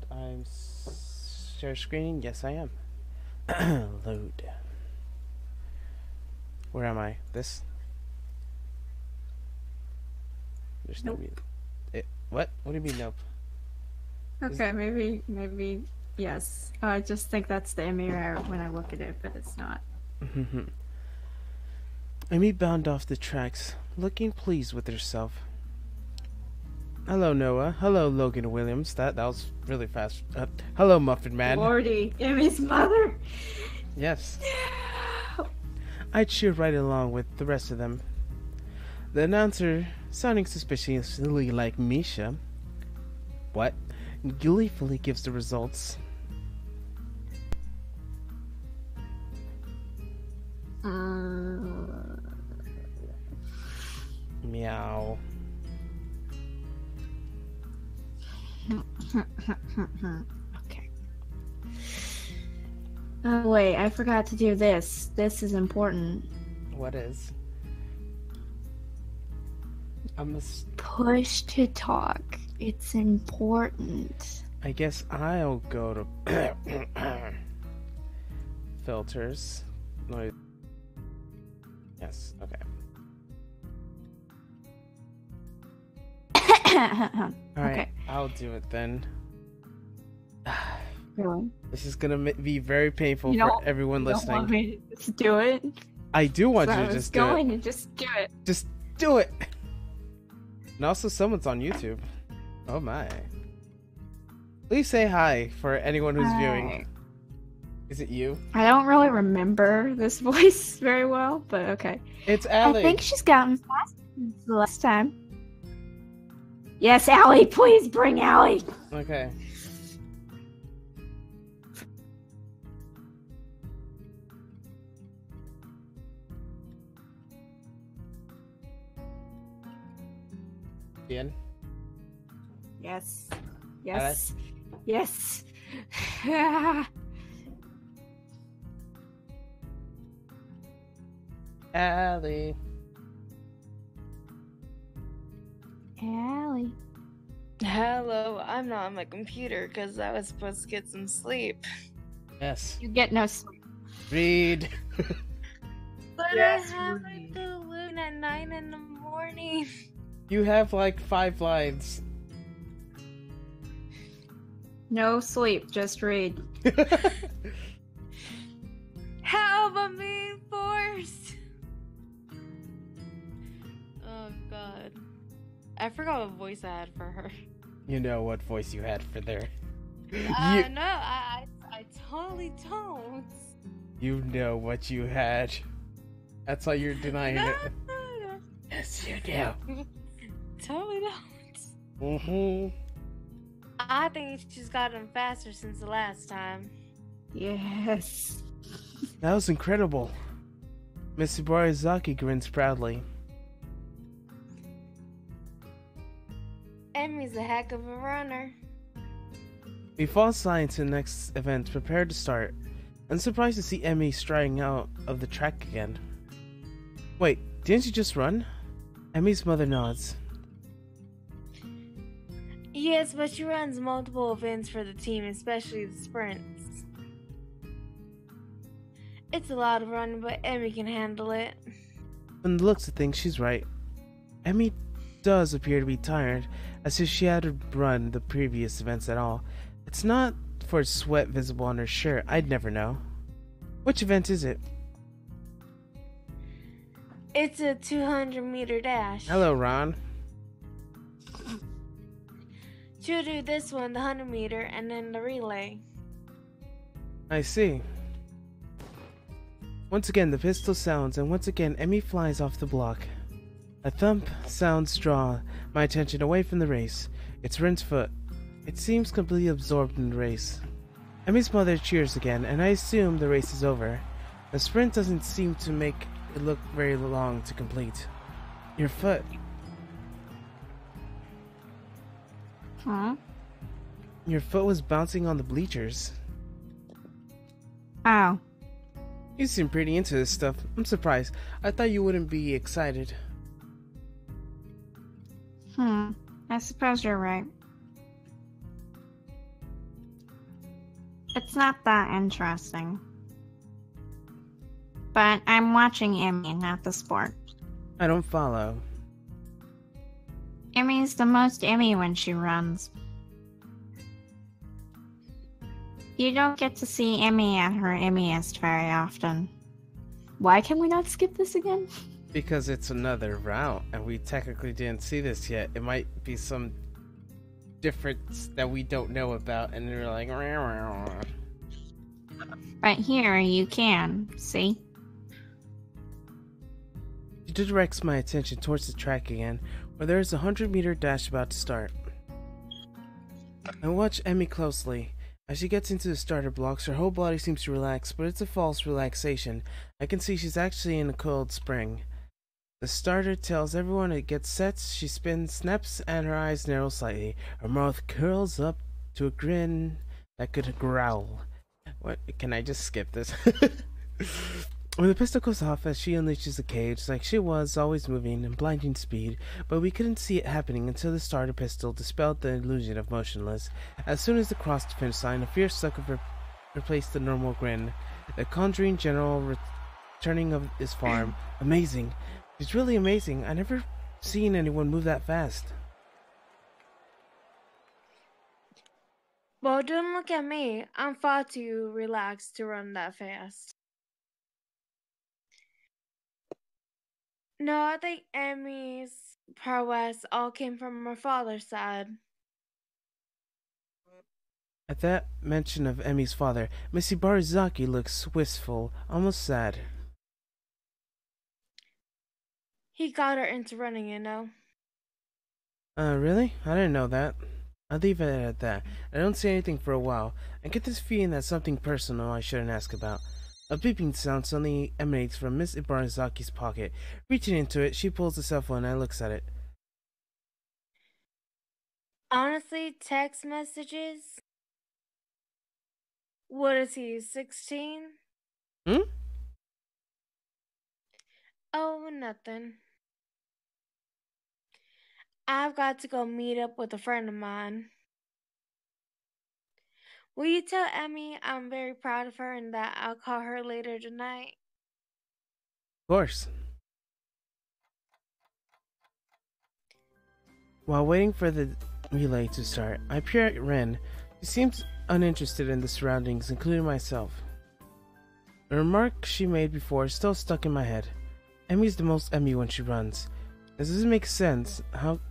And I'm share screening. Yes, I am. Load. Where am I? This? There's no Nope. music. What? What do you mean, nope? Okay, maybe yes. I just think that's the mirror when I look at it, but it's not. Amy bound off the tracks, looking pleased with herself. Hello, Noah. Hello, Logan Williams. That was really fast. Hello, Muffin Man. Lordy, Emmy's mother. Yes. I cheered right along with the rest of them. The announcer, sounding suspiciously like Misha, what? Gleefully gives the results. Meow. Okay. Oh wait, I forgot to do this. This is important. What is? Push to talk. It's important. I guess I'll go to filters. Noise. Yes, okay. Alright, Okay. I'll do it then. Really? This is gonna be very painful for everyone listening. Don't want me to just do it? I do want So you I to was just do it. going to just do it. Just do it! And also, someone's on YouTube. Oh my. Please say hi for anyone who's viewing. Is it you? I don't really remember this voice very well, but okay. It's Allie. I think she's gotten faster since the last time. Yes, Allie, please bring Allie. Okay. Ian? Yes. Alice? Yes. Allie. Allie. Hello, I'm not on my computer because I was supposed to get some sleep. Yes. You get no sleep. Read. But Yes, I have Rudy. a balloon at 9 in the morning. You have like 5 lines. No sleep, just read. How am I being forced? Oh god. I forgot what voice I had for her. You know what voice you had for there. No, I totally don't. You know what you had. That's why you're denying No, it. no, Yes, you do. no. Totally don't. Mm-hmm. I think she's gotten faster since the last time. Yes. That was incredible. Mr. Barizaki grins proudly. Emmy's a heck of a runner. We fall aside to the next event, prepared to start. I'm surprised to see Emmy striding out of the track again. Wait, didn't you just run? Emmy's mother nods. Yes, but she runs multiple events for the team, especially the sprints. It's a lot of running, but Emmy can handle it. From the looks of things, she's right. Emmy does appear to be tired, as if she hadn't run the previous events at all. It's not for sweat visible on her shirt, I'd never know. Which event is it? It's a 200-meter dash. Hello, Ron. She'll do this one, the 100-meter, and then the relay. I see. Once again, the pistol sounds, and once again, Emmy flies off the block. A thump sounds draw my attention away from the race. It's Ren's foot. It seems completely absorbed in the race. Emmy's mother cheers again, and I assume the race is over. The sprint doesn't seem to make it look very long to complete. Your foot. Huh? Your foot was bouncing on the bleachers. Ow. You seem pretty into this stuff. I'm surprised. I thought you wouldn't be excited. I suppose you're right. It's not that interesting. But I'm watching Emmy, not the sport. I don't follow. Emmy's the most Emmy when she runs. You don't get to see Emmy at her Emmyest very often. Why can we not skip this again? Because it's another route, and we technically didn't see this yet. It might be some difference that we don't know about, and they're like... But here, you can, see? She directs my attention towards the track again, where there is a 100-meter dash about to start. I watch Emmy closely. As she gets into the starter blocks, her whole body seems to relax, but it's a false relaxation. I can see she's actually in a cold spring. The starter tells everyone it gets set, she spins, snaps, and her eyes narrow slightly. Her mouth curls up to a grin that could growl. What? Can I just skip this? When the pistol goes off as she unleashes the cage, like she was, always moving in blinding speed, but we couldn't see it happening until the starter pistol dispelled the illusion of motionless. As soon as it crossed the finish line, a fierce look of her replaced the normal grin. The conjuring general returning of his farm. Amazing. She's really amazing. I never seen anyone move that fast. Well, don't look at me. I'm far too relaxed to run that fast. No, I think Emmy's prowess all came from her father's side. At that mention of Emmy's father, Missy Barizaki looks wistful, almost sad. He got her into running, you know. Really? I didn't know that. I'll leave it at that. I don't say anything for a while. I get this feeling that something personal I shouldn't ask about. A beeping sound suddenly emanates from Miss Ibarazaki's pocket. Reaching into it, she pulls the cell phone and looks at it. Honestly, text messages? What is he, 16? Hmm? Oh, nothing. I've got to go meet up with a friend of mine. Will you tell Emmy I'm very proud of her and that I'll call her later tonight? Of course. While waiting for the relay to start, I peer at Ren. She seems uninterested in the surroundings, including myself. The remark she made before is still stuck in my head. Emmy's the most Emmy when she runs. This doesn't make sense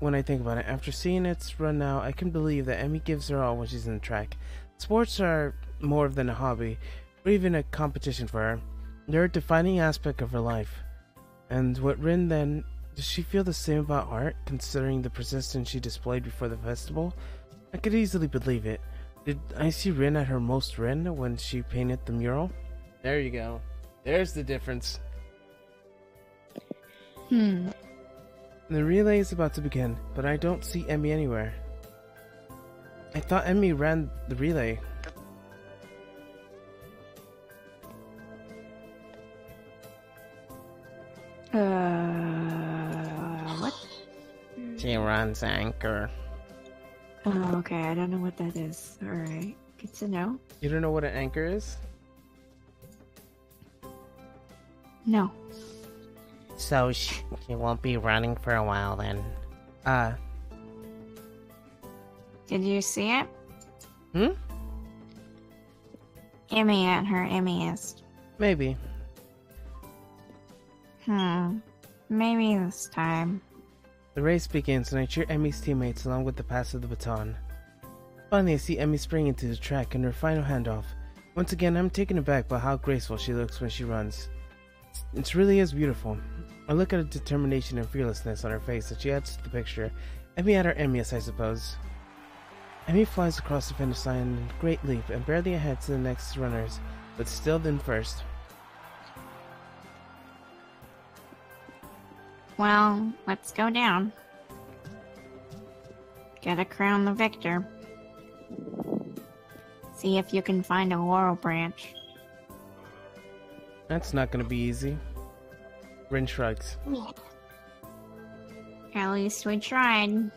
when I think about it. After seeing its run now, I can believe that Emmy gives her all when she's in the track. Sports are more than a hobby, or even a competition for her. They're a defining aspect of her life. And what Rin then... Does she feel the same about art, considering the persistence she displayed before the festival? I could easily believe it. Did I see Rin at her most Rin when she painted the mural? There you go. There's the difference. The relay is about to begin, but I don't see Emmy anywhere. I thought Emmy ran the relay. What? She runs anchor. Oh, okay, I don't know what that is. Alright, good to know. You don't know what an anchor is? No. So she won't be running for a while then. Did you see it? Hmm? Emmy at her Emmyest. Maybe. Maybe this time. The race begins and I cheer Emmy's teammates along with the pass of the baton. Finally, I see Emmy spring into the track in her final handoff. Once again, I'm taken aback by how graceful she looks when she runs. It really is beautiful. I look at the determination and fearlessness on her face as she adds to the picture. Emmy at her Emmyest, I suppose. Emmy flies across the finish line in a great leap and barely ahead to the next runners, but still in first. Well, let's go down. Gotta crown the victor. See if you can find a laurel branch. That's not gonna be easy. Rin shrugs. At least we tried.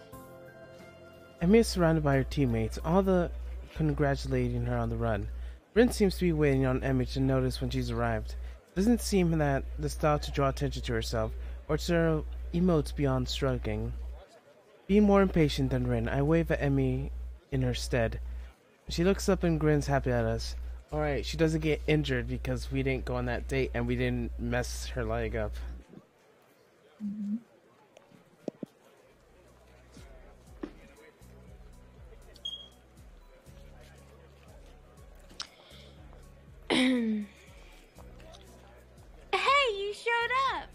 Emmy is surrounded by her teammates, all the congratulating her on the run. Rin seems to be waiting on Emmy to notice when she's arrived. Doesn't seem that the style to draw attention to herself, or to emotes beyond shrugging. Being more impatient than Rin, I wave at Emmy in her stead. She looks up and grins happy at us. Alright, she doesn't get injured because we didn't go on that date and we didn't mess her leg up. Mm-hmm. Hey, you showed up!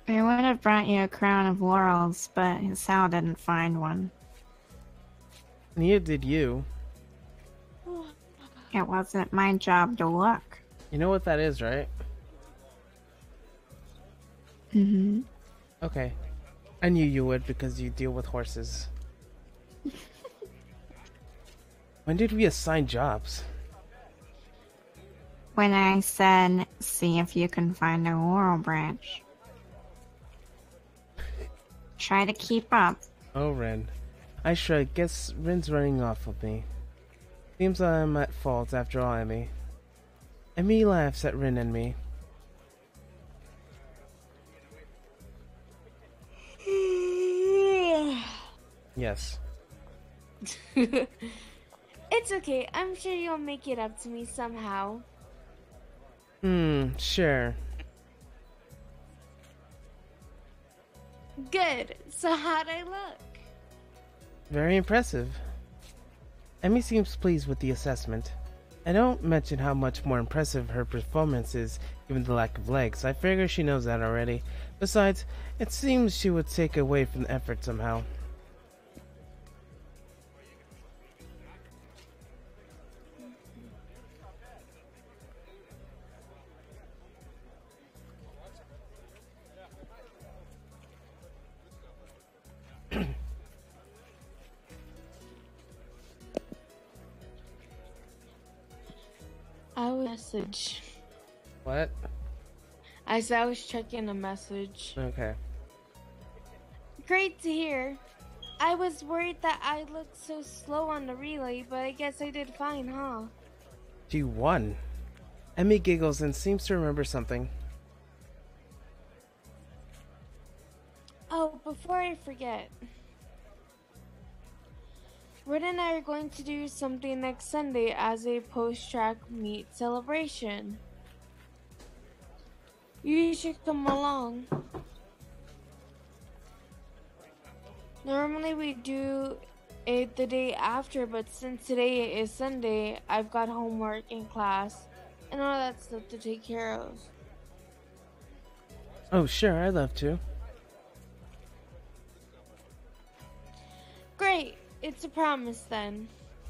I would have brought you a crown of laurels, but Sal didn't find one. Neither did you. It wasn't my job to look. You know what that is, right? Mm-hmm. Okay. I knew you would because you deal with horses. When did we assign jobs? When I said, see if you can find a laurel branch. Try to keep up. Oh, Rin. I shrug. Guess Rin's running off with me. Seems I'm at fault after all, Emmy. Emmy laughs at Rin and me. Yes. It's okay. I'm sure you'll make it up to me somehow. Sure. Good. So how'd I look? Very impressive. Emmy seems pleased with the assessment. I don't mention how much more impressive her performance is given the lack of legs. I figure she knows that already. Besides, it seems she would take away from the effort somehow. I was message. What? I said I was checking a message. Okay. Great to hear. I was worried that I looked so slow on the relay, but I guess I did fine, huh? She won. Emmy giggles and seems to remember something. Oh, before I forget. Red and I are going to do something next Sunday as a post-track meet celebration. You should come along. Normally we do it the day after, but since today is Sunday, I've got homework in class and all that stuff to take care of. Oh, sure, I'd love to. Great, it's a promise then.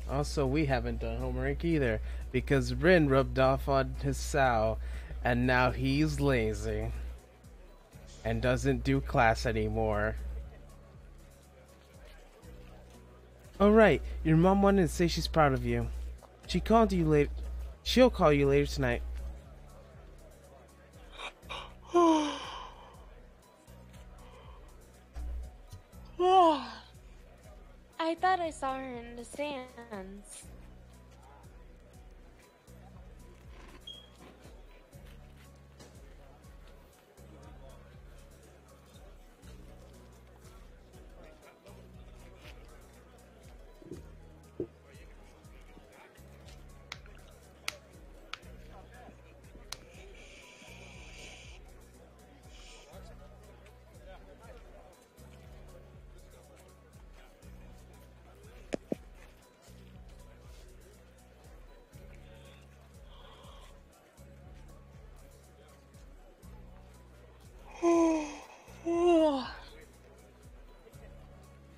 Also, we haven't done homework either, because Rin rubbed off on his Sal, and now he's lazy. And doesn't do class anymore. Oh right, your mom wanted to say she's proud of you. She called you late. She'll call you later tonight. I thought I saw her in the stands.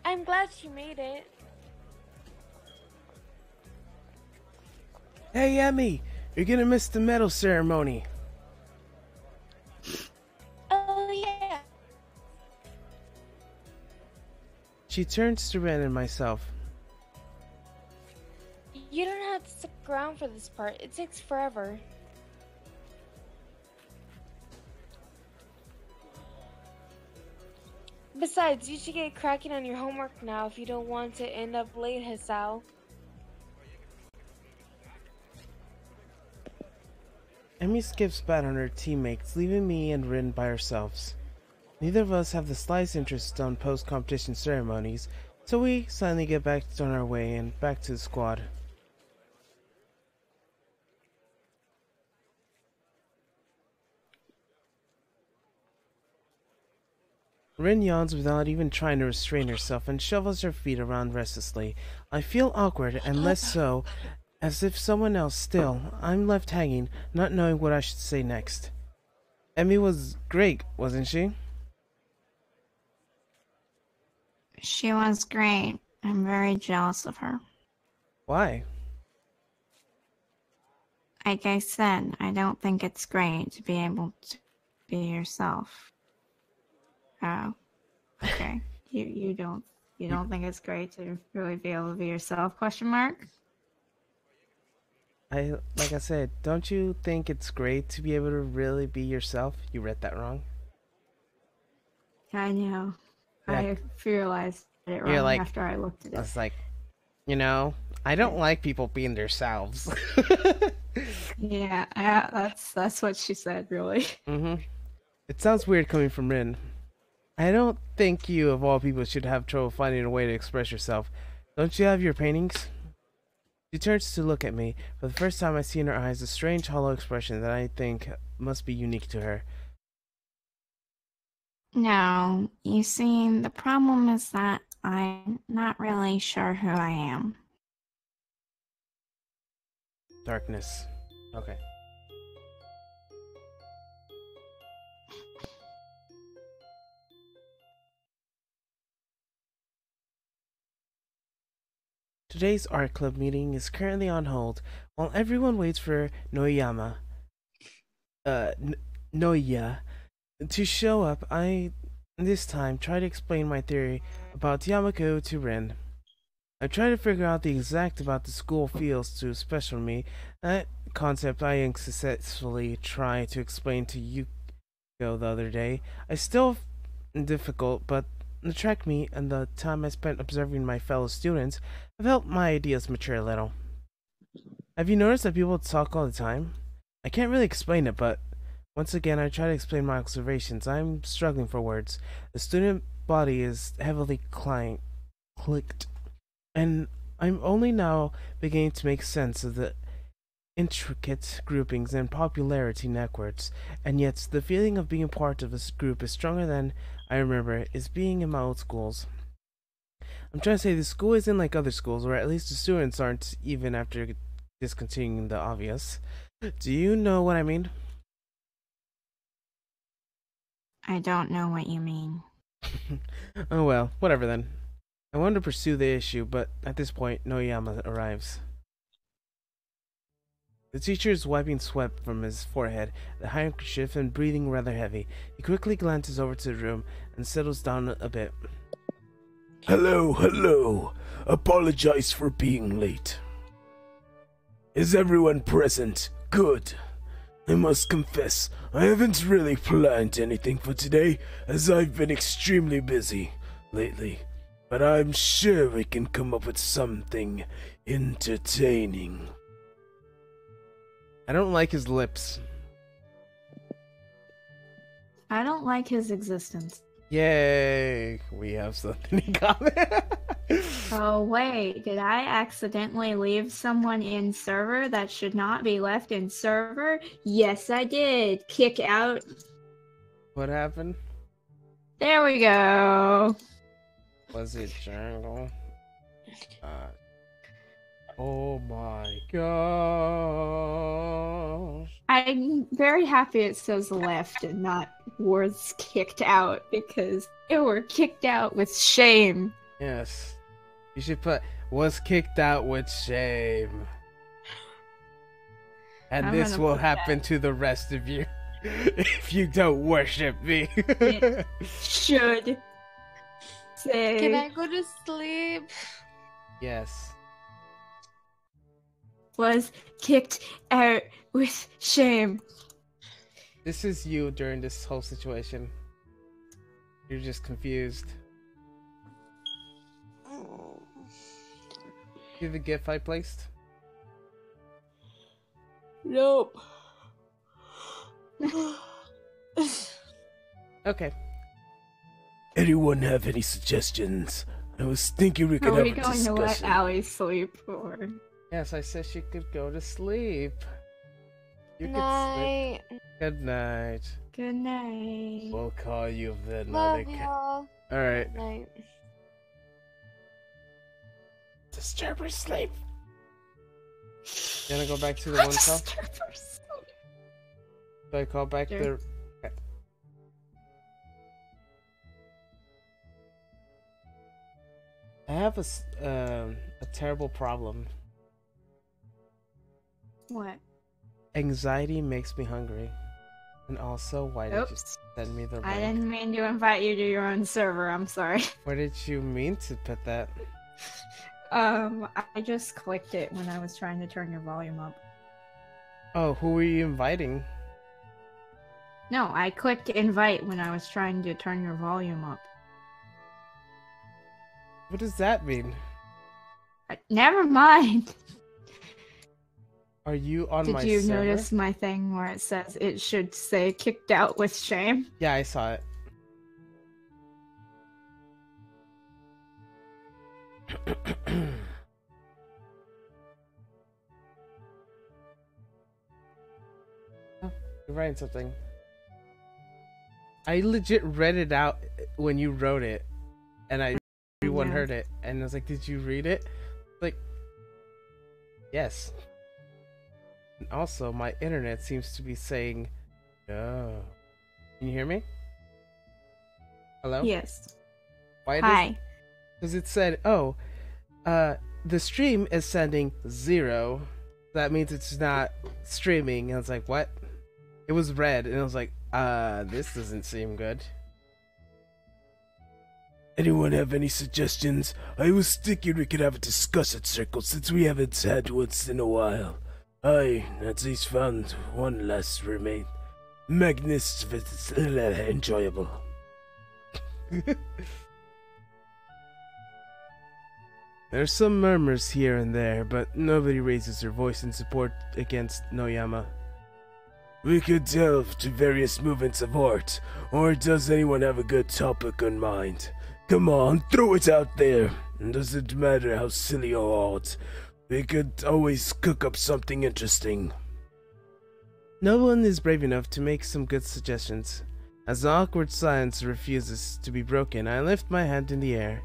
I'm glad she made it. Hey Emmy, you're gonna miss the medal ceremony. Oh yeah. She turns to Ren and myself. You don't have to stick around for this part. It takes forever. Besides, you should get cracking on your homework now if you don't want to end up late, Hisao. Emmy skips bat on her teammates, leaving me and Rin by ourselves. Neither of us have the slightest interest on post-competition ceremonies, so we silently get back on our way and back to the squad. Rin yawns without even trying to restrain herself and shovels her feet around restlessly. I feel awkward and less so, as if someone else still. I'm left hanging, not knowing what I should say next. Emmy was great, wasn't she? She was great. I'm very jealous of her. Why? Like I said, I don't think it's great to be able to be yourself. Oh, okay. You don't think it's great to really be able to be yourself? Question mark. Like I said, don't you think it's great to be able to really be yourself? You read that wrong. I know. Yeah. I realized it You're wrong like- after I looked at I it. was like, I don't like people being themselves. Yeah, that's what she said, really. It sounds weird coming from Rin. I don't think you, of all people, should have trouble finding a way to express yourself. Don't you have your paintings? She turns to look at me. For the first time I see in her eyes a strange hollow expression that I think must be unique to her. No, you see, the problem is that I'm not really sure who I am. Darkness. Okay. Today's art club meeting is currently on hold while everyone waits for Noya to show up. I, this time, try to explain my theory about Yamako to Ren. I try to figure out the exact about the school feels too special to me. That concept I unsuccessfully tried to explain to Yuko the other day. I still difficult, but the track meet and the time I spent observing my fellow students have helped my ideas mature a little. Have you noticed that people talk all the time? I can't really explain it, but once again I try to explain my observations. I'm struggling for words. The student body is heavily clicked, and I'm only now beginning to make sense of the intricate groupings and popularity networks, and yet the feeling of being part of this group is stronger than I remember is being in my old schools. I'm trying to say the school isn't like other schools, or at least the students aren't, even after discontinuing the obvious. Do you know what I mean? I don't know what you mean. Oh well, whatever then. I wanted to pursue the issue, but at this point, Noyama arrives. The teacher is wiping sweat from his forehead, the handkerchief, and breathing rather heavy. He quickly glances over to the room and settles down a bit. Hello. Apologize for being late. Is everyone present? Good. I must confess, I haven't really planned anything for today, as I've been extremely busy lately. But I'm sure we can come up with something entertaining. I don't like his lips. I don't like his existence. Yay! We have something in common. Oh wait, did I accidentally leave someone in server that should not be left in server? Yes, I did. Kick out. What happened? There we go. Was it Jungle? Oh my gosh. I'm very happy it says left and not was kicked out, because they were kicked out with shame. Yes. You should put was kicked out with shame. And I'm this gonna will put happen to the rest of you if you don't worship me. It should say. Can I go to sleep? Yes. Was kicked out with shame. This is you during this whole situation. You're just confused. See the GIF I placed? Nope. Okay. Anyone have any suggestions? I was thinking we could Are have we a going to discussion. let Allie sleep or? Yes, I said she could go to sleep. You could sleep. Night. Good night. Good night. We'll call you the Love another. y'all. Alright. Night. Disturb her sleep. You wanna go back to the one call? Do I call back Sure. the... Okay. I have a terrible problem. What? Anxiety makes me hungry. And also, why did you Oops. send me the I link? didn't mean to invite you to your own server. I'm sorry. Where did you mean to put that? I just clicked it when I was trying to turn your volume up. Oh, who were you inviting? No, I clicked invite when I was trying to turn your volume up. What does that mean? Never mind. Are you on my Did you server? notice my thing where it says it should say kicked out with shame? Yeah, I saw it. Oh, you're writing something. I legit read it out when you wrote it, and everyone Yeah. heard it, and I was like, "Did you read it?" Like, yes. And also, my internet seems to be saying, "No." Can you hear me? Hello? Yes. Why does Hi. Because it said, oh, the stream is sending 0. That means it's not streaming. And I was like, what? It was red, and I was like, this doesn't seem good. Anyone have any suggestions? I was thinking we could have a discussion circle since we haven't had once in a while. I at least found one last remain. Enjoyable. There's some murmurs here and there, but nobody raises their voice in support against Noyama. We could delve to various movements of art, or does anyone have a good topic in mind? Come on, throw it out there. It doesn't matter how silly or odd. We could always cook up something interesting. No one is brave enough to make some good suggestions. As the awkward silence refuses to be broken, I lift my hand in the air.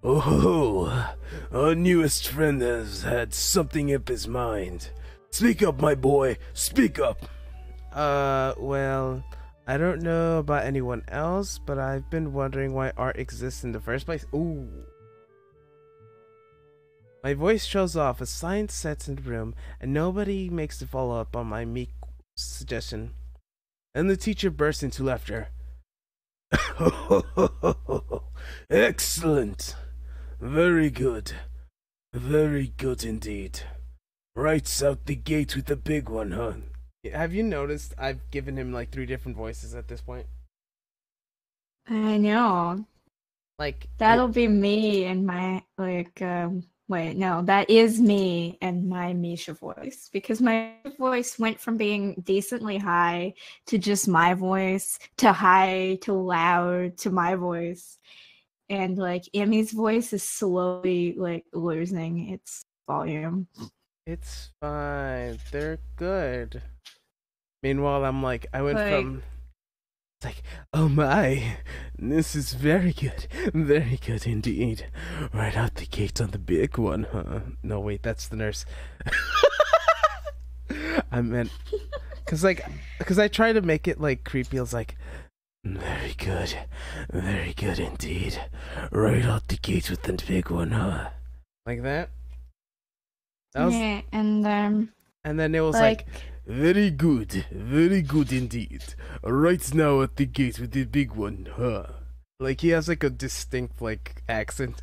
Oh, our newest friend has had something up his mind. Speak up, my boy, speak up. Well, I don't know about anyone else, but I've been wondering why art exists in the first place. Ooh. My voice shows off as silence sets in the room, and nobody makes the follow-up on my meek suggestion. And the teacher bursts into laughter. Excellent. Very good. Very good indeed. Right out the gate with the big one, huh? Have you noticed I've given him like 3 different voices at this point? I know. Like, That'll be me and my wait, no, that is me and my Misha voice, because my voice went from being decently high to just my voice to high to loud to my voice, and like Emmy's voice is slowly like losing its volume. it's fine. They're good. Meanwhile, I'm like, I went Like- from... It's like, oh my, this is very good indeed. Right out the gate on the big one, huh? No, wait, that's the nurse. I meant, cause I try to make it like creepy. I was like, very good indeed. Right out the gate with the big one, huh? like that. That was, Yeah, and and then it was like, very good indeed. Right now at the gate with the big one, huh? he has like a distinct like accent.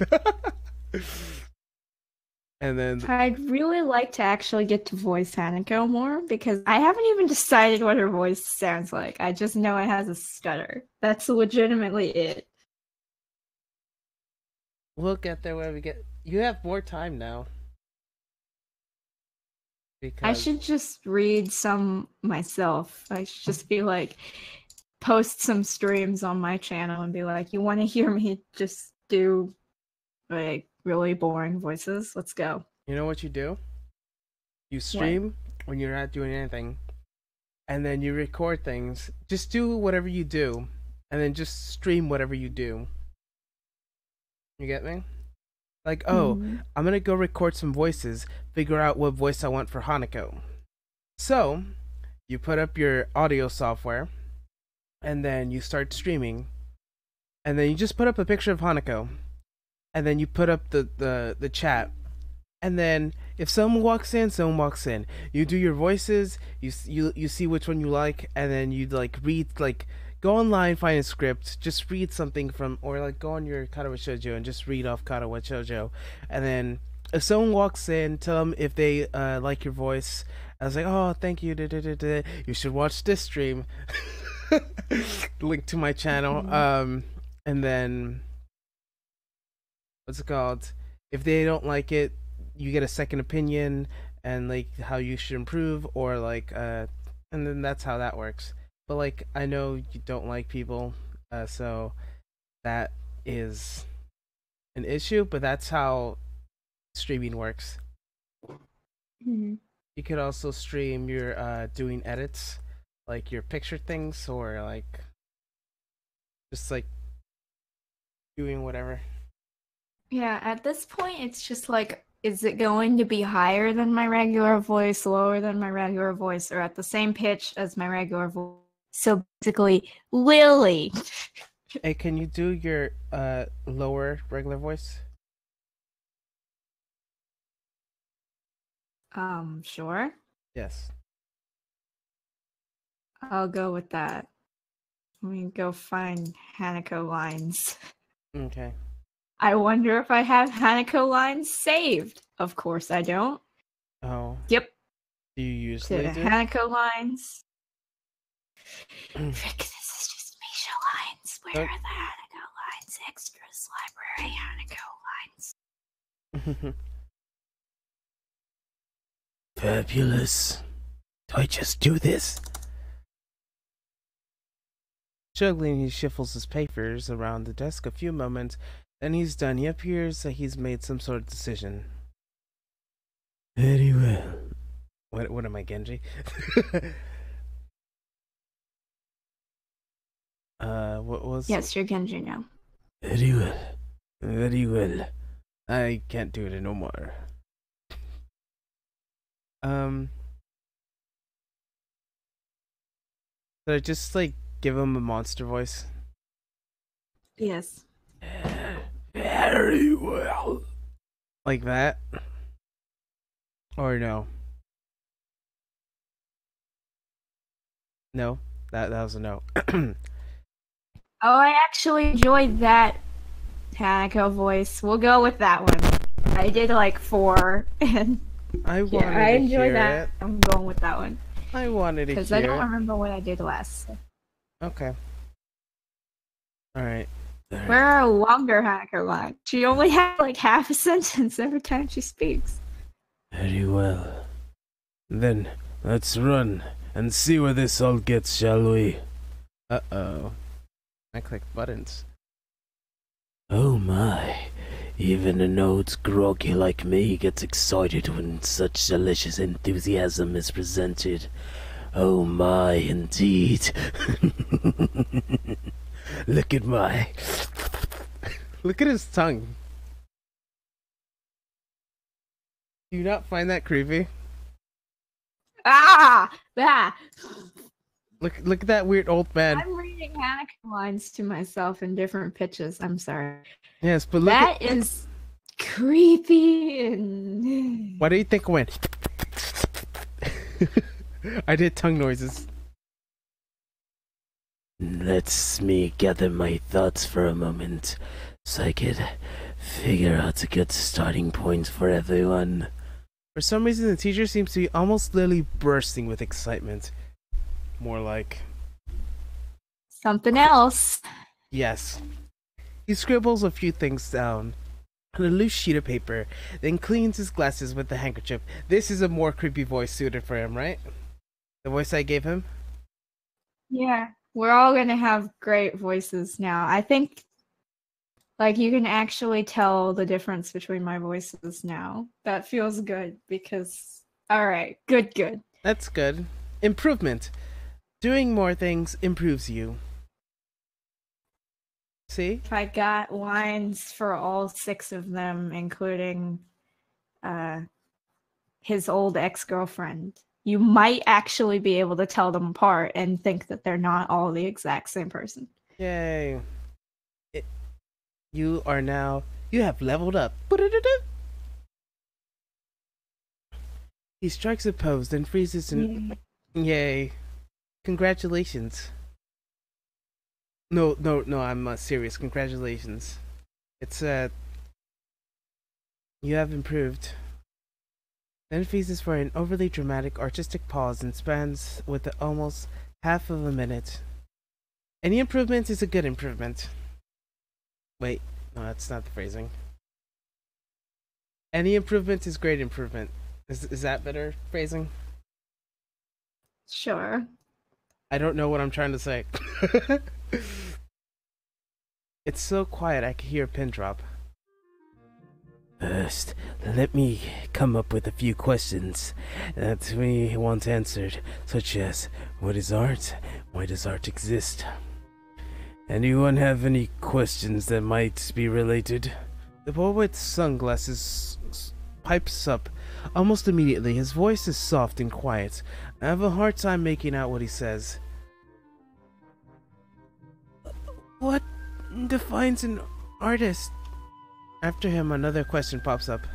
And then I'd really like to actually get to voice Hanako more because I haven't even decided what her voice sounds like. I just know it has a stutter. That's legitimately it. we'll get there when we get. You have more time now. I Because should just read some myself. I should just be like, post some streams on my channel and be like, you want to hear me just do like really boring voices? Let's go. you know what you do? You stream when you're not doing anything, and then you record things. Just do whatever you do, and then just stream whatever you do. You get me? Like, oh, I'm gonna go record some voices, figure out what voice I want for Hanako. So, you put up your audio software, and then you start streaming, and then you just put up a picture of Hanako, and then you put up the chat, and then if someone walks in, someone walks in. You do your voices, you see which one you like, and then you like read, like go online, find a script, just read something from, or like go on your Katawa Shoujo and just read off Katawa Shoujo, and then if someone walks in, tell them if they like your voice. I was like, oh, thank you. Da, da, da, da. You should watch this stream. Link to my channel. And then what's it called? If they don't like it, you get a second opinion and like how you should improve, or like and then that's how that works. But like I know you don't like people, so that is an issue, but that's how streaming works. Mm-hmm. You could also stream your doing edits, like your picture things, or like just like doing whatever. Yeah, at this point, it's just like, is it going to be higher than my regular voice, lower than my regular voice, or at the same pitch as my regular voice? So basically, Lily. Hey, can you do your lower regular voice? Sure. Yes. I'll go with that. Let me go find Hanako lines. Okay. I wonder if I have Hanako lines saved. Of course I don't. Oh. Yep. Do you usually To do? Hanako lines. Frick, this is just Misha lines. Where are the Hanako lines? Extras, library, Hanako lines. Fabulous. Do I just do this? Juggling, he shuffles his papers around the desk a few moments. Then he's done. He appears that he's made some sort of decision. Very well. What am I, Genji? What was? Yes, you're Genji now. Very well. Very well. I can't do it no more. Did I just like give him a monster voice? Yes. Very well. Like that? Or no? No? That was a no. Oh, I actually enjoyed that Hanako voice. We'll go with that one. I did like 4, and I wanted yeah, I to enjoyed hear that. it. I'm going with that one. I wanted to hear Because I don't it. remember what I did last. Okay. Alright. Where are a longer Hanako line? She only has like half a sentence every time she speaks. Very well. Then let's run and see where this all gets, shall we? Uh-oh. I clicked buttons. Oh my. Even an old groggy like me gets excited when such delicious enthusiasm is presented. Oh my, indeed. Look at my... Look at his tongue. Do you not find that creepy? Ah! Ah! Look at that weird old man. I'm reading Hanako lines to myself in different pitches. I'm sorry. Yes, but look That is creepy and... Why do you think I went? I did tongue noises. Let's me gather my thoughts for a moment, so I could figure out a good starting point for everyone. For some reason, the teacher seems to be almost literally bursting with excitement. More like... Something else. Yes. He scribbles a few things down on a loose sheet of paper, then cleans his glasses with the handkerchief. This is a more creepy voice suited for him, right? The voice I gave him? Yeah. We're all gonna have great voices now. I think, like, you can actually tell the difference between my voices now. That feels good because, alright, good. That's good. Improvement. Doing more things improves you. See? If I got lines for all 6 of them, including his old ex-girlfriend, you might actually be able to tell them apart and think that they're not all the exact same person. Yay. You have leveled up. He strikes a pose, then freezes and... Yay. Congratulations. No, I'm serious. Congratulations. It's, you have improved. Then freezes for an overly dramatic artistic pause and spans with almost half of a minute. Any improvement is a good improvement. Wait, no, that's not the phrasing. Any improvement is great improvement. Is that better phrasing? Sure. I don't know what I'm trying to say. It's so quiet I can hear a pin drop. First, let me come up with a few questions that we want answered, such as, what is art? Why does art exist? Anyone have any questions that might be related? The boy with sunglasses pipes up almost immediately. His voice is soft and quiet. I have a hard time making out what he says. What defines an artist? After him, another question pops up.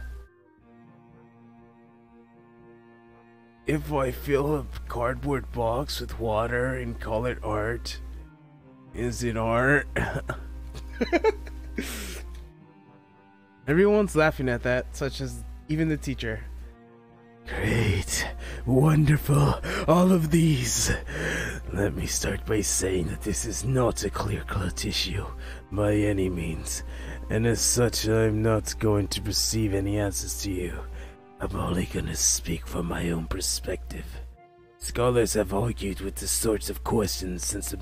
If I fill a cardboard box with water and call it art, is it art? Everyone's laughing at that, such as even the teacher. Great. Wonderful. All of these. Let me start by saying that this is not a clear-cut issue, by any means. And as such, I'm not going to receive any answers to you. I'm only gonna speak from my own perspective. Scholars have argued with this sorts of questions since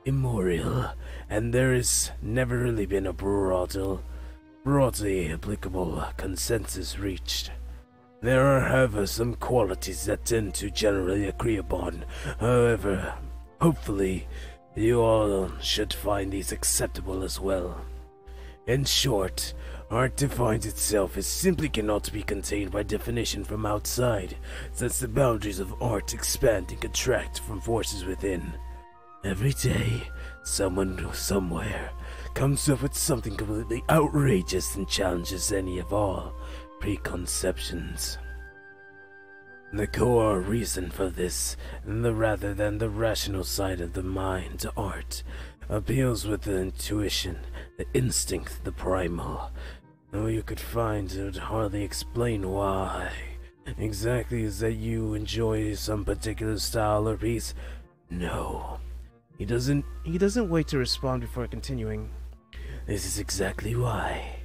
immemorial, and there has never really been a broadly applicable consensus reached. There are, however, some qualities that tend to generally agree upon. However, hopefully, you all should find these acceptable as well. In short, art defines itself as simply cannot be contained by definition from outside, since the boundaries of art expand and contract from forces within. Every day, someone somewhere comes up with something completely outrageous and challenges any of our preconceptions. The core reason for this, rather than the rational side of the mind to art, appeals with the intuition, the instinct, the primal. Though you could find it would hardly explain why. Exactly is that you enjoy some particular style or piece? No. He doesn't wait to respond before continuing. This is exactly why.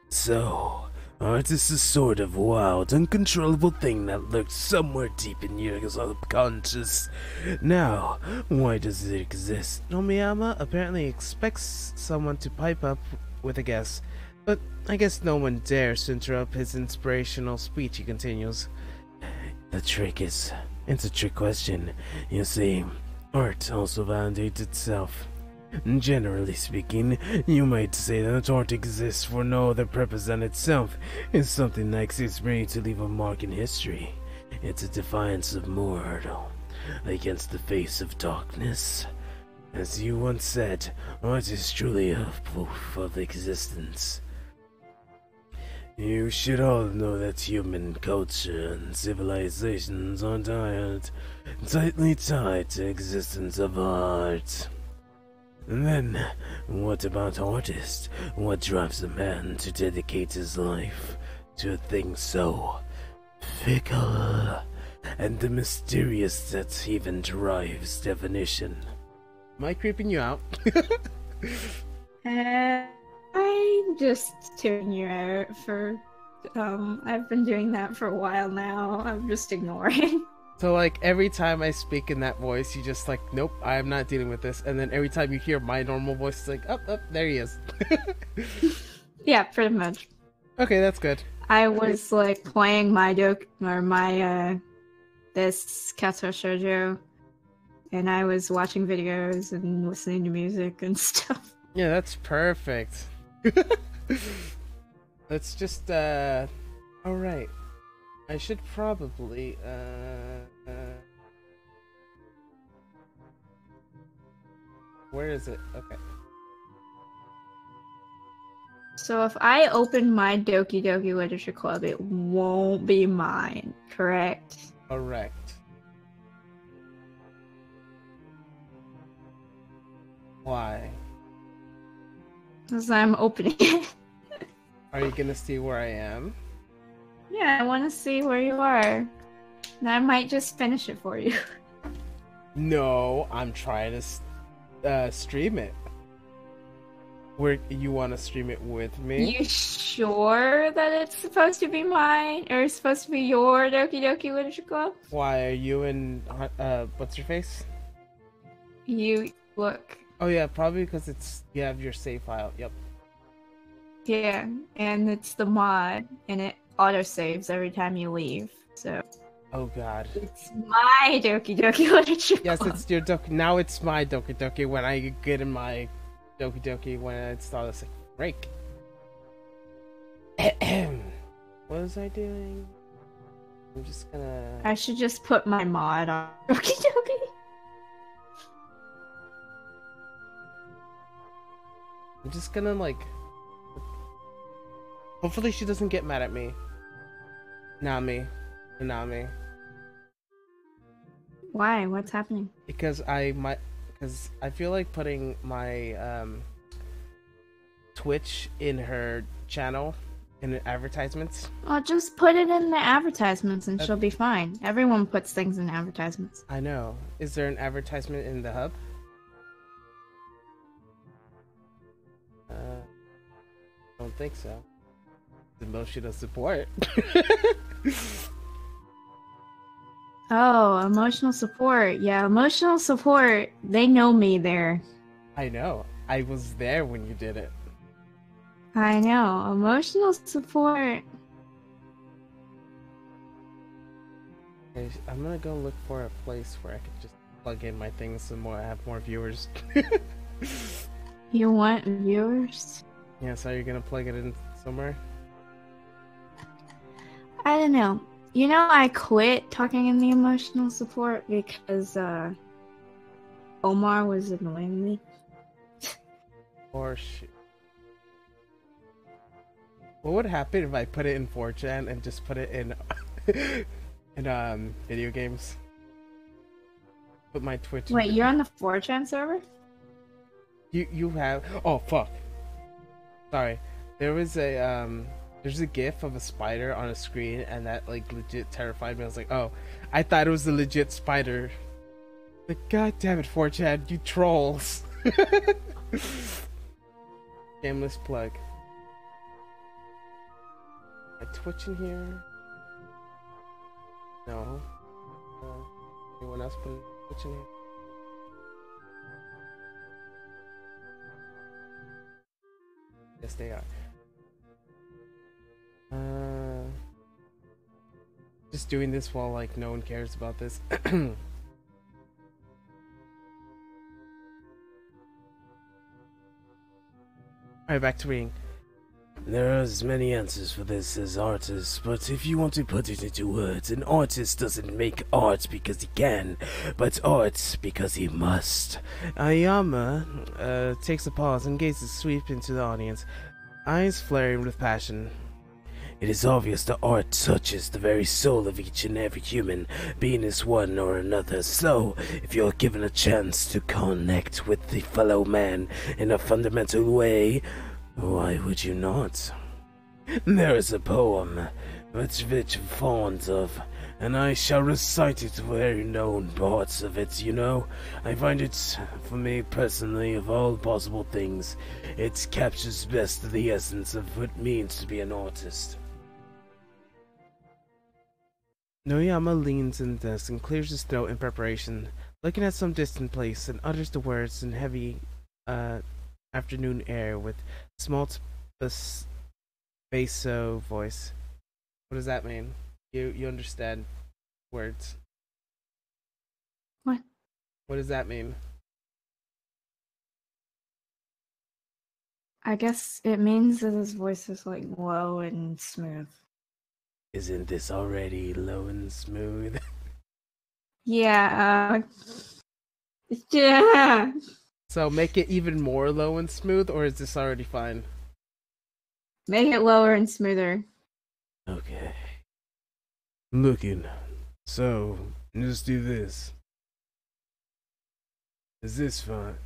So, art is a sort of wild, uncontrollable thing that lurks somewhere deep in your subconscious. Now, why does it exist? Nomiyama apparently expects someone to pipe up with a guess, but I guess no one dares to interrupt his inspirational speech. He continues. It's a trick question. You see, art also validates itself. Generally speaking, you might say that art exists for no other purpose than itself. It's something that exists merely to leave a mark in history. It's a defiance of mortal against the face of darkness. As you once said, art is truly a proof of existence. You should all know that human culture and civilizations are tightly tied to existence of art. And then, what about artists? What drives a man to dedicate his life to a thing so fickle and mysterious that even drives definition? Am I creeping you out? I'm just tuning you out for. I've been doing that for a while now. I'm just ignoring. So like every time I speak in that voice, you just like, nope, I am not dealing with this. And then every time you hear my normal voice, it's like, oh, there he is. Yeah, pretty much. Okay, that's good. I was like playing my this Katawa Shoujo, and I was watching videos and listening to music and stuff. Yeah, that's perfect. Let's just alright. I should probably where is it? Okay. So if I open my Doki Doki Literature Club, it won't be mine, correct? Correct. Why? Because I'm opening it. Are you gonna see where I am? Yeah, I want to see where you are. And I might just finish it for you. No, I'm trying to stream it. Where you want to stream it with me? You sure that it's supposed to be mine? Or it's supposed to be your Doki Doki Literature Club? Why are you and what's your face? You look. Oh yeah, probably because you have your save file. Yep. Yeah, and it's the mod, and it autosaves every time you leave. So Oh god. it's my Doki Doki Literature Yes, Club. it's your Doki. Now it's my Doki Doki. When I get in my Doki Doki, when I install this, like, break. What was I doing? I'm just gonna. I should just put my mod on Doki Doki. I'm just gonna like. Hopefully she doesn't get mad at me. Nami. Why? What's happening? Because I feel like putting my Twitch in her channel in the advertisements. I'll just put it in the advertisements and she'll be fine. Everyone puts things in advertisements. I know. Is there an advertisement in the hub? I don't think so. Emotional support. Oh, emotional support. Yeah, emotional support. They know me there. I know. I was there when you did it. I know. Emotional support. Okay, I'm gonna go look for a place where I could just plug in my things so I have more viewers. You want viewers? Yeah, so you're gonna plug it in somewhere? I don't know. You know, I quit talking in the emotional support because Omar was annoying me. Or shit. What would happen if I put it in 4chan and just put it in in video games? Put my Twitch. Wait, you're on the 4chan server? You have. Oh fuck. Sorry. There was a there's a gif of a spider on a screen, and that like legit terrified me. I was like, oh, I thought it was a legit spider. Like, god damn it, 4chan, you trolls. Shameless plug. A Twitch in here? No. Anyone else put a Twitch in here? Yes, they are. Just doing this while like no one cares about this. Alright, back to reading. There are as many answers for this as artists, but if you want to put it into words, an artist doesn't make art because he can, but art because he must. Ayama takes a pause and gazes sweep into the audience, eyes flaring with passion. It is obvious that art touches the very soul of each and every human, being as one or another. So, if you're given a chance to connect with the fellow man in a fundamental way, why would you not? There is a poem which I'm fond of, and I shall recite it very known parts of it, you know. I find it, for me personally, of all possible things, it captures best the essence of what it means to be an artist. Noyama leans in the desk and clears his throat in preparation, looking at some distant place, and utters the words in heavy afternoon air with small basso voice. What does that mean? You understand words. What? What does that mean? I guess it means that his voice is like low and smooth. Isn't this already low and smooth? Yeah, yeah. So make it even more low and smooth, or is this already fine? Make it lower and smoother. Okay. Looking. So, let's do this. Is this fine?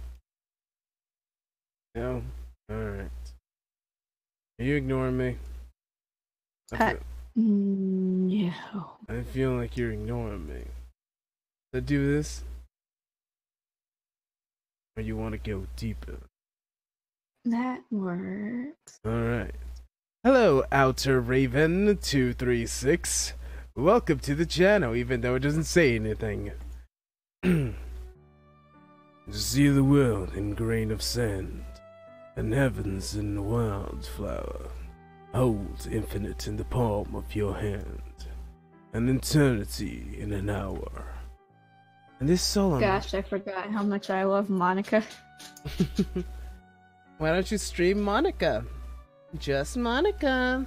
No? Alright. Are you ignoring me? No. I feel like you're ignoring me. So do this? Or you want to go deeper? That works. Alright. Hello, Outer Raven 236. Welcome to the channel, even though it doesn't say anything. To see the world in grain of sand, and heavens in a wildflower. Hold infinite in the palm of your hand, an eternity in an hour. And this solemn... Gosh, I forgot how much I love Monica. Why don't you stream Monica? Just Monica.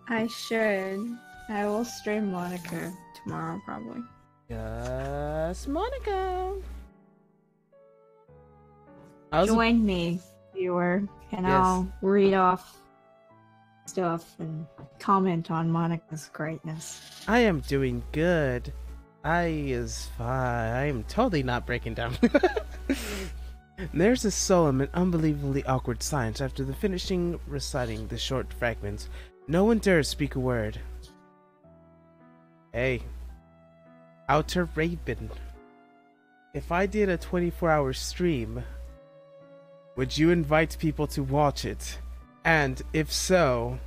I should. I will stream Monica tomorrow, probably. Just Monica. Join me, viewer, and Yes. I'll read off stuff and comment on Monica's greatness. I am doing good. I is fine. I am totally not breaking down. There's a solemn and unbelievably awkward silence after the finishing reciting the short fragments. No one dares speak a word. Hey, Outer Raven. If I did a 24-hour stream, would you invite people to watch it? And if so...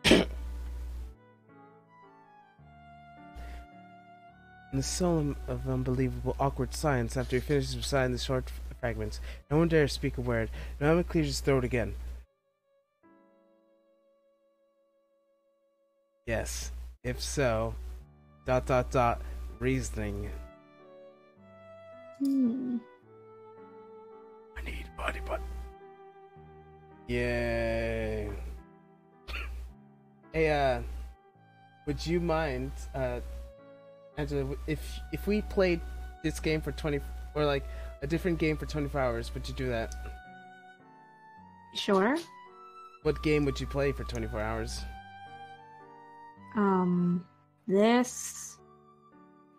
In the solemn of unbelievable awkward silence after he finishes reciting the short fragments, no one dares speak a word. Noama clears his throat again. Yes. If so... ... reasoning. I need body button. Yay. Hey, would you mind, Angela, if we played this game for 20, or like a different game for 24 hours, would you do that? Sure. What game would you play for 24 hours? This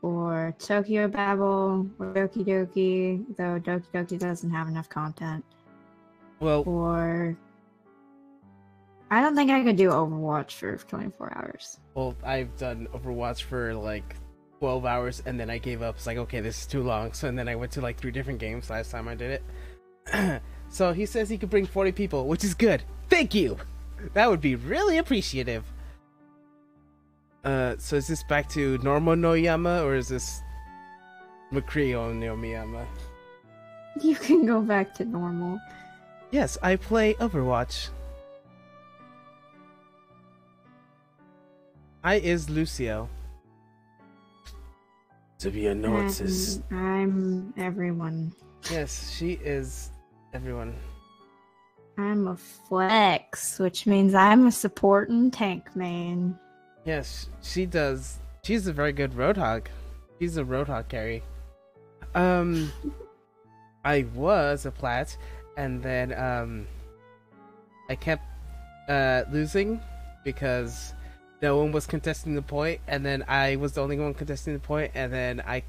or Tokyo Babble or Doki Doki, though Doki Doki doesn't have enough content. Well, Or I don't think I could do Overwatch for 24 hours. I've done Overwatch for like 12 hours and then I gave up. It's like, okay, this is too long. So and then I went to like 3 different games last time I did it. So he says he could bring 40 people, which is good. Thank you. That would be really appreciative. So is this back to normal Noyama or is this Macrio Noyama? You can go back to normal. Yes, I play Overwatch. I is Lucio. To be an artist. I'm everyone. Yes, she is everyone. I'm a flex, which means I'm a support and tank main. Yes, she does. She's a very good Roadhog. She's a Roadhog carry. I was a plat, and then I kept losing because no one was contesting the point, and then I was the only one contesting the point, and then I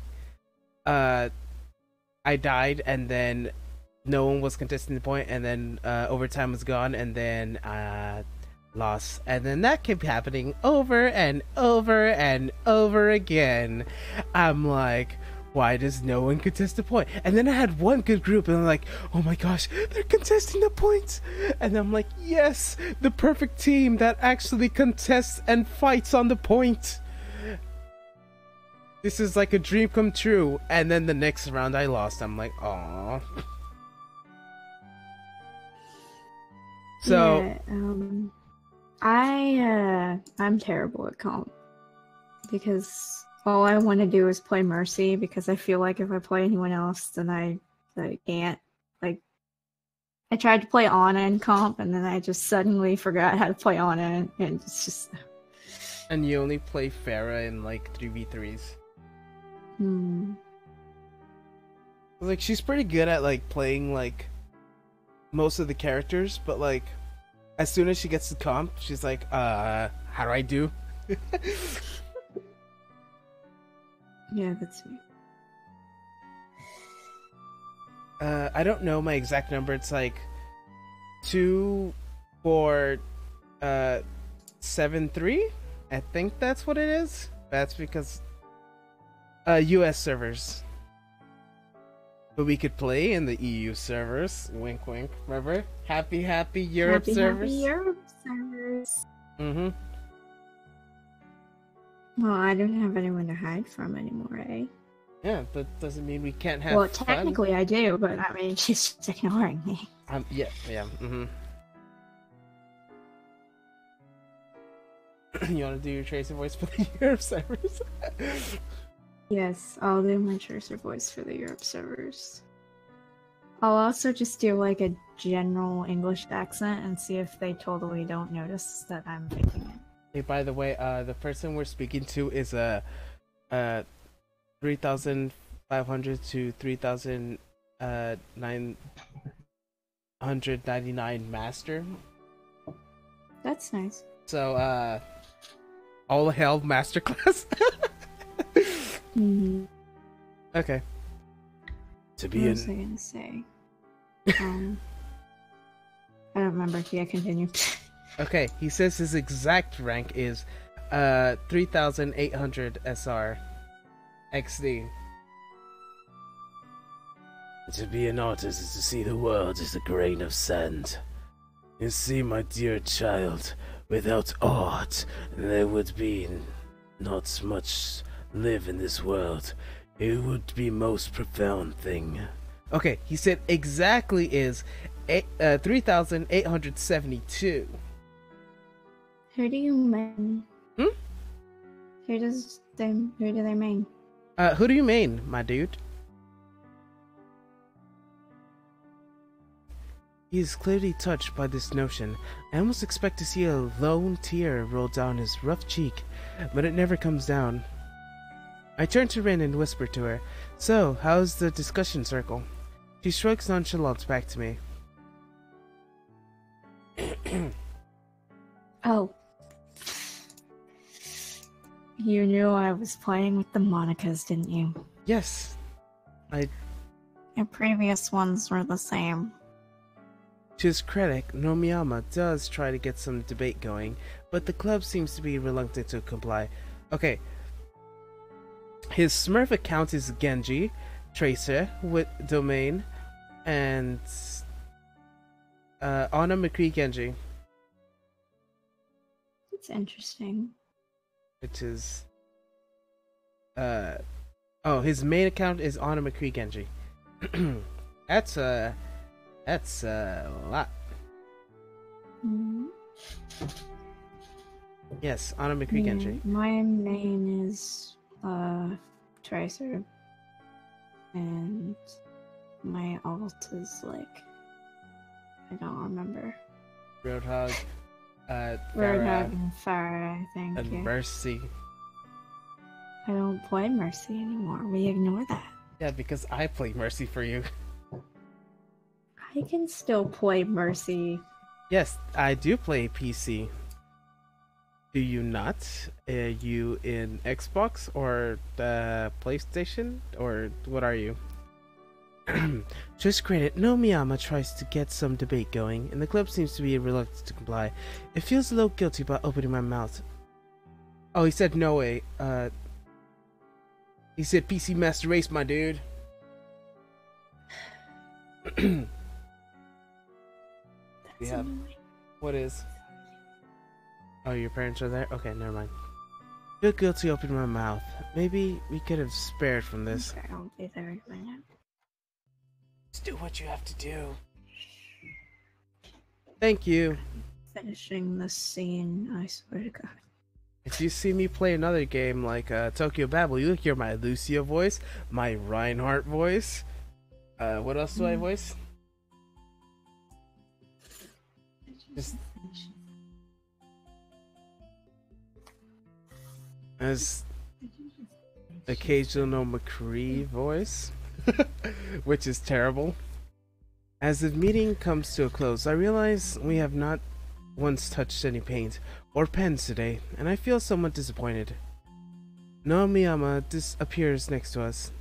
died, and then no one was contesting the point, and then overtime was gone, and then lost, and then that kept happening over and over and over again. I'm like, why does no one contest the point? And then I had one good group, and I'm like, oh my gosh, they're contesting the points, and I'm like, yes, the perfect team that actually contests and fights on the point. This is like a dream come true. And then the next round I lost. I'm like, aww. So yeah, I'm terrible at comp because all I want to do is play Mercy, because I feel like if I play anyone else, then I can't. Like, I tried to play Ana in comp, and then I just suddenly forgot how to play Ana, and it's just. And you only play Pharah in like 3v3s. Like, she's pretty good at like playing like most of the characters, but like as soon as she gets to comp, she's like, how do I do? Yeah, that's me. I don't know my exact number. It's like 2 4 7 3. I think that's what it is. That's because US servers. But we could play in the EU servers. Wink wink. Remember? Happy Europe servers. Happy Europe servers. Mm-hmm. Well, I don't have anyone to hide from anymore, eh? Yeah, that doesn't mean we can't have Well, fun. technically I do, but I mean, she's just ignoring me. Yeah, mm-hmm. You want to do your Tracer voice for the Europe servers? Yes, I'll do my Tracer voice for the Europe servers. I'll also just do like a general English accent and see if they totally don't notice that I'm faking it. Hey, by the way, the person we're speaking to is 3,500 to 3,999 master. That's nice. So, all hell masterclass. Okay. To What be was I gonna say? I don't remember. Yeah, continue. Okay, he says his exact rank is 3,800 SR XD. To be an artist is to see the world as a grain of sand. You see, my dear child, without art, there would be not much live in this world. It would be most profound thing. Okay, he said exactly is 3,872. Who do you mean? Hmm? Who do they mean? Who do you mean, my dude? He is clearly touched by this notion. I almost expect to see a lone tear roll down his rough cheek, but it never comes down. I turn to Rin and whisper to her, "So, how's the discussion circle?" She shrugs nonchalant back to me. Oh. You knew I was playing with the Monicas, didn't you? Yes. Your previous ones were the same. To his credit, Nomiyama does try to get some debate going, but the club seems to be reluctant to comply. Okay. His Smurf account is Genji, Tracer, with domain, and Ana McCree Genji. It's interesting. Which is his main account is Ana McCree Genji. That's a lot. Yes, Ana McCree Genji. My main is Tracer, and my alt is like, I don't remember. Roadhog, Roadhog Pharah, and Farah, I think. and Yeah. Mercy. I don't play Mercy anymore. We ignore that. Yeah, because I play Mercy for you. I can still play Mercy Yes, I do play PC. Do you not? You in Xbox or PlayStation? Or what are you? Just granted, no Miyama tries to get some debate going, and the club seems to be reluctant to comply. It feels a little guilty about opening my mouth. Oh, he said no way. He said PC Master Race, my dude. That's annoying. What is? Oh, your parents are there? Okay, never mind. Feel guilty opening my mouth. Maybe we could have spared from this. Okay, I'll be there right now. Just do what you have to do. Thank you. Finishing the scene, I swear to God. If you see me play another game like Tokyo Babel, you'll hear my Lucia voice, my Reinhardt voice. What else do I voice? Just as occasional McCree voice, which is terrible. As the meeting comes to a close, I realize we have not once touched any paint or pens today, and I feel somewhat disappointed. No Miyama appears next to us.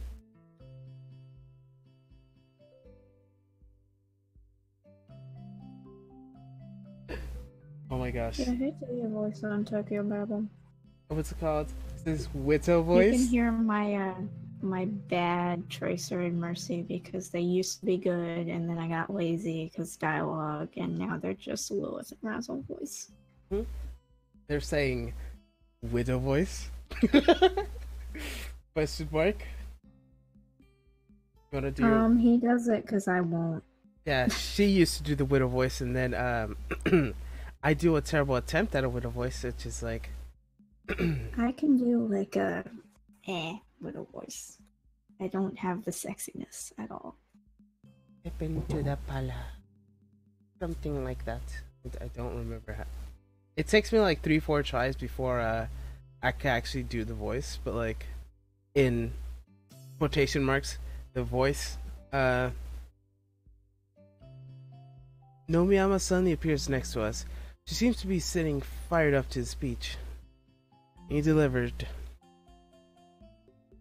Oh my gosh. Yeah, I hate to hear your voice on Tokyo Babel. What's it called? Is this Wito You voice? can hear my my bad Tracer and Mercy because they used to be good, and then I got lazy because dialogue, and now they're just Lilith and Razzle voice. They're saying widow voice? Question mark? You wanna do He does it because I won't. Yeah, she used to do the widow voice, and then I do a terrible attempt at a widow voice, which is like I can do like a little voice. I don't have the sexiness at all. step into the pala. Something like that. I don't remember how. It takes me like 3-4 tries before I can actually do the voice, but like in quotation marks, the voice. Nomiyama suddenly appears next to us. She seems to be sitting fired up to his speech. He delivered.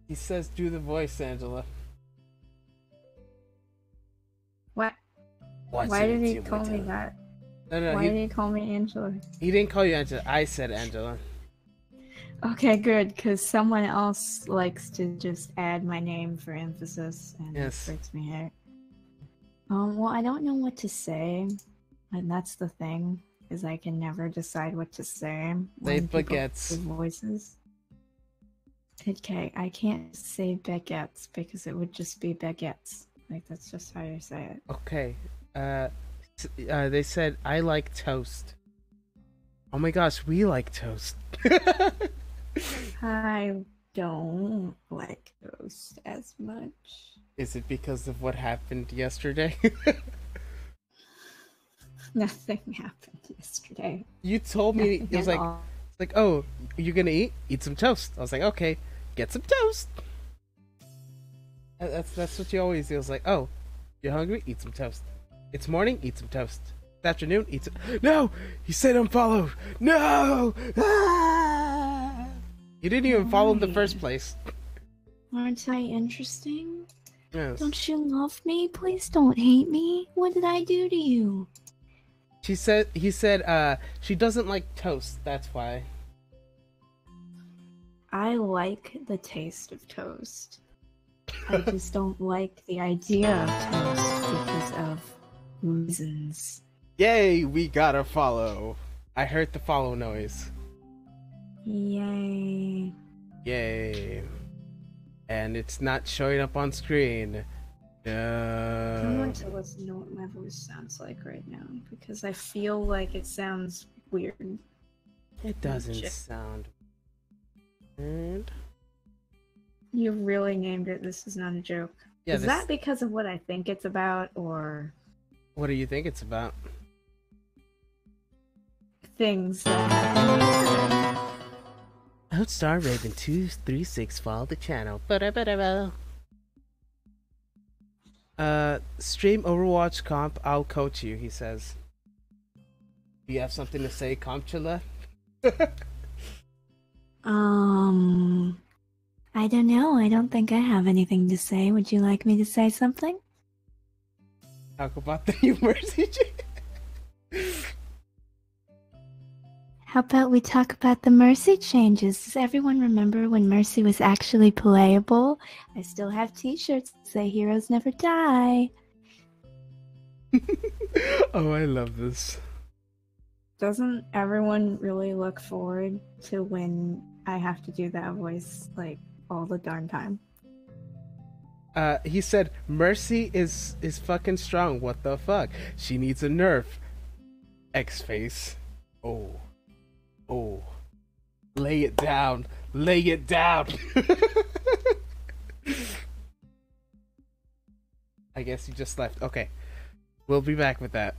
He says, do the voice, Angela. What? What's Why it did he to call me Wito? that? No, Why did he call me Angela? he didn't call you Angela. I said Angela. Okay, good, because someone else likes to just add my name for emphasis, and Yes. it breaks me out. Well, I don't know what to say, and that's the thing, is I can never decide what to say when people baguettes. do voices. Okay, I can't say baguettes because it would just be baguettes. Like, that's just how you say it. Okay. They said I like toast. Oh my gosh, we like toast. I don't like toast as much. Is it because of what happened yesterday? Nothing happened yesterday. You told me it was Nothing at like, all. it's like, oh, you're gonna eat? Eat some toast. I was like, okay, get some toast. That's what you always do. It was like, oh, you're hungry? Eat some toast. It's morning? Eat some toast. It's afternoon? Eat some. No! He said unfollow! No! Ah! You didn't even follow in the first place. Aren't I interesting? Yes. Don't you love me? Please don't hate me. What did I do to you? He said, she doesn't like toast, that's why. I like the taste of toast. I just don't like the idea of toast because of reasons. Yay, we got a follow. I heard the follow noise. Yay. Yay. And it's not showing up on screen. I'm going No. to listen to what my voice sounds like right now because I feel like it sounds weird. It doesn't Shit. sound weird. You really named it. This is not a joke. Yeah, Is that because of what I think it's about, or what do you think it's about? things that happen? Outstar Raven 236 follow the channel. Ba-da-ba-da-ba. Stream Overwatch comp, I'll coach you, he says. Do you have something to say, Kamchula? I don't know. I don't think I have anything to say. Would you like me to say something? Talk about the new Mercy. How about we talk about the Mercy changes? Does everyone remember when Mercy was actually playable? I still have t-shirts that say heroes never die. Oh, I love this. Doesn't everyone really look forward to when I have to do that voice, like, all the darn time? He said, Mercy is fucking strong. What the fuck? She needs a nerf. X-Face. Oh. Oh. Lay it down. Lay it down. I guess you just left. Okay. We'll be back with that.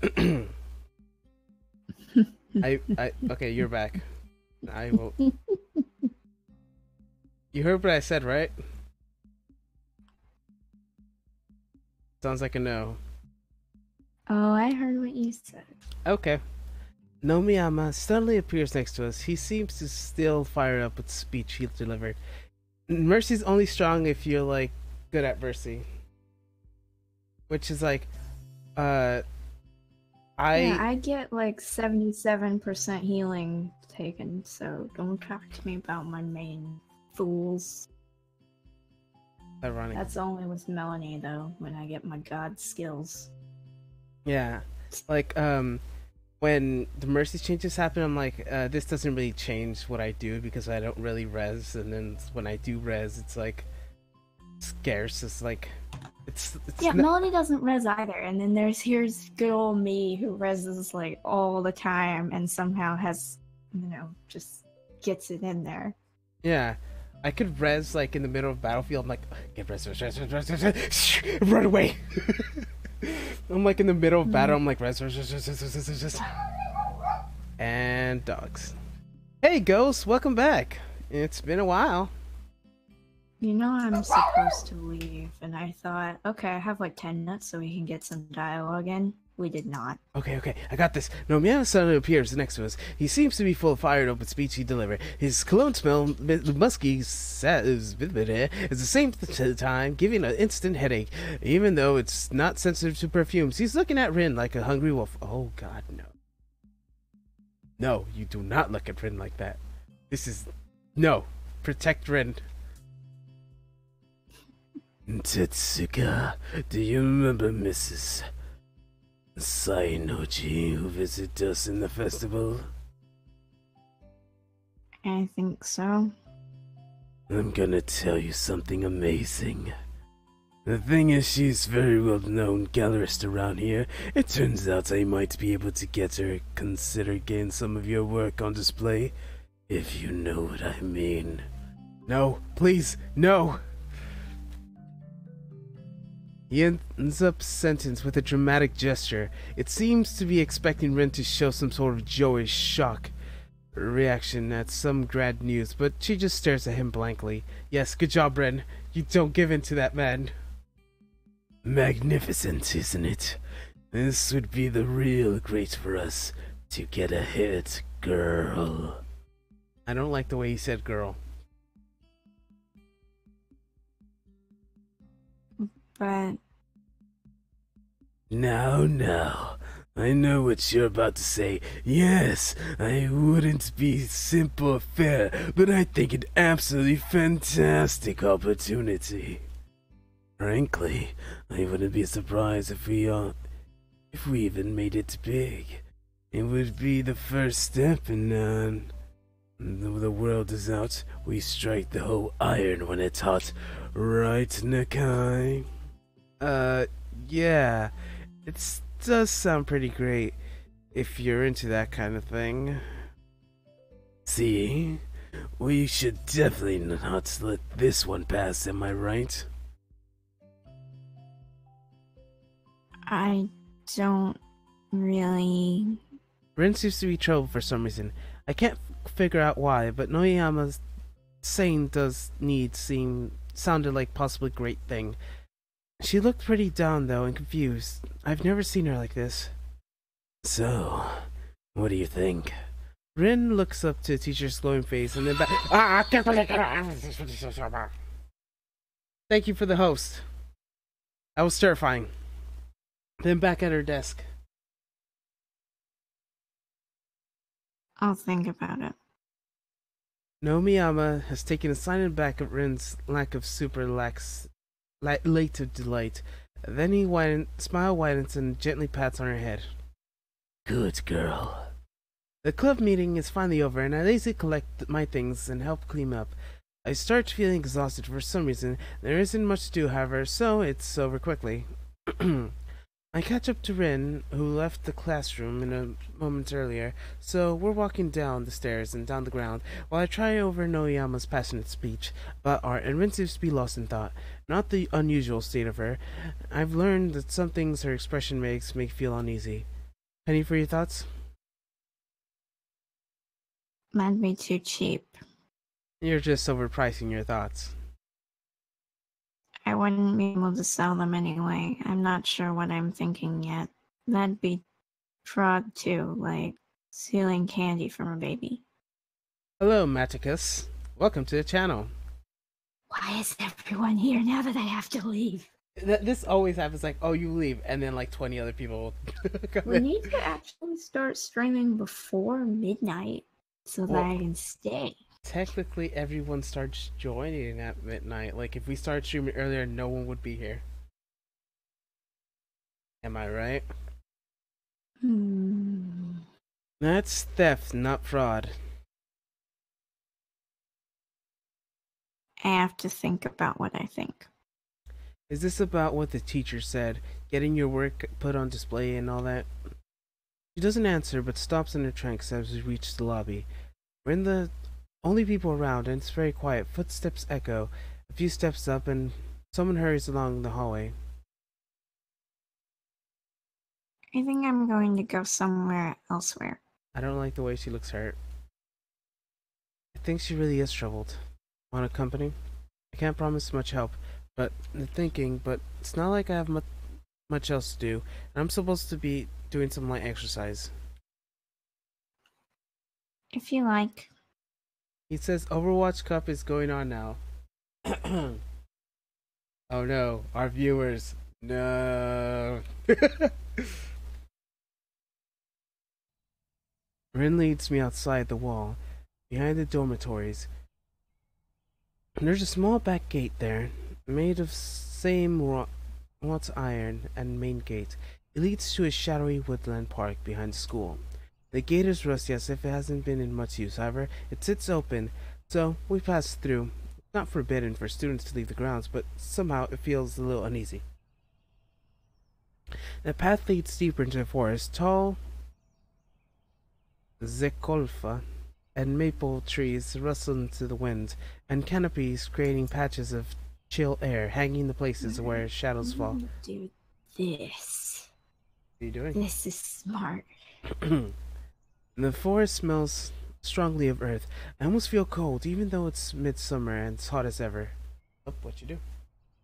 Okay, you're back. I will. You heard what I said, right? Sounds like a no. Oh, I heard what you said. Okay. Nomiyama suddenly appears next to us. He seems to still fire up with the speech he delivered. Mercy's only strong if you're, like, good at Mercy. Which is like, Yeah, I get like 77% healing taken, so don't talk to me about my main fools. Ironic. That's only with Melanie, though, when I get my god skills. Yeah. Like, when the Mercy changes happen, I'm like, this doesn't really change what I do because I don't really res, and then when I do res, it's like scarce. It's like, it's yeah, Melanie doesn't res either, and then here's good old me who reses like all the time and somehow has, just gets it in there. Yeah. I could res like in the middle of battlefield. I'm like, get res, run away. I'm like in the middle of battle. I'm like res. And dogs. Hey, Ghost, welcome back. It's been a while. I'm supposed to leave, and I thought, okay, I have like 10 minutes so we can get some dialogue in. We did not. Okay, I got this. Nomiyama suddenly appears next to us. He seems to be full of fire open speech he delivered. His cologne smell, musky, says, at the same time giving an instant headache, even though it's not sensitive to perfumes. He's looking at Rin like a hungry wolf. Oh god, no. No, you do not look at Rin like that. No. Protect Rin. Tetsuka, do you remember Mrs. Sainoji who visited us in the festival? I think so. I'm gonna tell you something amazing. The thing is, she's very well-known gallerist around here. It turns out I might be able to get her consider getting some of your work on display, if you know what I mean. No, please, no! He ends up sentence with a dramatic gesture. It seems to be expecting Rin to show some sort of joyous shock reaction at some grad news, but she just stares at him blankly. Yes, good job, Rin. You don't give in to that man. Magnificent, isn't it? This would be the real great for us to get a hit, girl. I don't like the way he said girl. But Now, I know what you're about to say. Yes, I wouldn't be simple fair, but I think an absolutely fantastic opportunity. Frankly, I wouldn't be surprised if we even made it big. It would be the first step, and the world is out. We strike the whole iron when it's hot, right, Nakai? Yeah. It does sound pretty great if you're into that kind of thing. See? We should definitely not let this one pass, am I right? I don't really... Rin seems to be trouble for some reason. I can't figure out why, but Noyama's saying sounded like possibly great thing. She looked pretty down though and confused. I've never seen her like this. So, What do you think? Rin looks up to the teacher's glowing face and then back. Thank you for the host. That was terrifying. Then back at her desk. I'll think about it. Nomiyama has taken a silent back at Rin's lack of latent delight. Then he smile widens and gently pats on her head. Good girl. The club meeting is finally over, and I lazily collect my things and help clean up. I start feeling exhausted for some reason. There isn't much to do, however, so it's over quickly. I catch up to Rin, who left the classroom in a moment earlier, so we're walking down the stairs and down the ground while I try over Noyama's passionate speech about art, and Rin seems to be lost in thought. Not the unusual state of her. I've learned that some things her expression makes me feel uneasy. Penny, for your thoughts? Might be too cheap. You're just overpricing your thoughts. I wouldn't be able to sell them anyway. I'm not sure what I'm thinking yet. That'd be fraud too, like stealing candy from a baby. Hello, Maticus. Welcome to the channel. Why is everyone here now that I have to leave? This always happens, like, oh, you leave, and then like 20 other people come We in. need to actually start streaming before midnight so that I can stay. Technically, everyone starts joining at midnight. Like, if we start streaming earlier, no one would be here. Am I right? That's theft, not fraud. I have to think about what I think. Is this about what the teacher said? Getting your work put on display and all that? She doesn't answer, but stops in her tracks as we reach the lobby. We're in the only people around, and it's very quiet. Footsteps echo. A few steps up, and someone hurries along the hallway. I think I'm going to go somewhere elsewhere. I don't like the way she looks hurt. I think she really is troubled. Want a company? I can't promise much help, but it's not like I have much else to do, and I'm supposed to be doing some light exercise. If you like. He says Overwatch Cup is going on now. Oh no, our viewers. No. Rin leads me outside the wall, behind the dormitories. And there's a small back gate there, made of same wrought iron and main gate. It leads to a shadowy woodland park behind the school. The gate is rusty as if it hasn't been in much use, however, it sits open, so we pass through. It's not forbidden for students to leave the grounds, but somehow it feels a little uneasy. The path leads deeper into the forest. Tall zekolfa and maple trees rustle into the wind, and canopies creating patches of chill air, hanging in the places where shadows fall. Do this. What are you doing? This is smart. The forest smells strongly of earth. I almost feel cold, even though it's midsummer and it's hot as ever. Oh, what you do?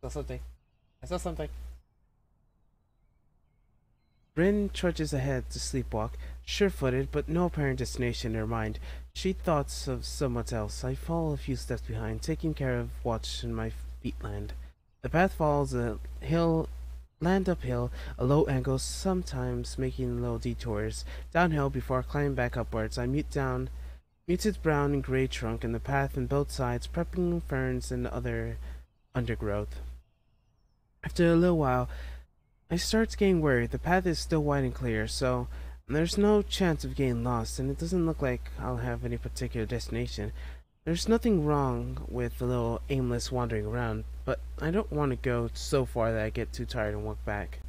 I saw something. Rin trudges ahead to sleepwalk, sure-footed, but no apparent destination in her mind. She thoughts of somewhat else. I fall a few steps behind, taking care of watch in my feet land. The path follows a land uphill, a low angle, sometimes making little detours downhill before climbing back upwards. I muted brown and gray trunk in the path on both sides, prepping ferns and other undergrowth. After a little while, I start getting worried. The path is still wide and clear, so there's no chance of getting lost, and it doesn't look like I'll have any particular destination. There's nothing wrong with a little aimless wandering around, but I don't want to go so far that I get too tired and walk back.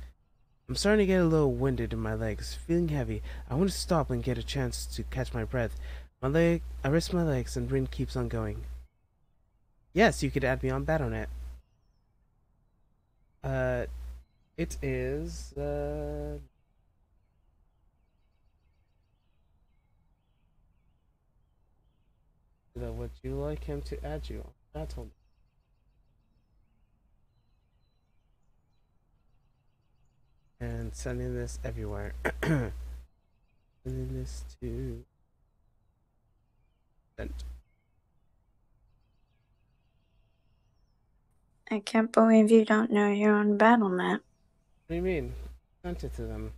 I'm starting to get a little winded in my legs, feeling heavy. I want to stop and get a chance to catch my breath. I rest my legs and Rin keeps on going. Yes, you could add me on Battle.net. It is, would you like him to add you on Battle.net? And sending this everywhere. Sending this to sent. I can't believe you don't know your own battle map. What do you mean? Sent it to them.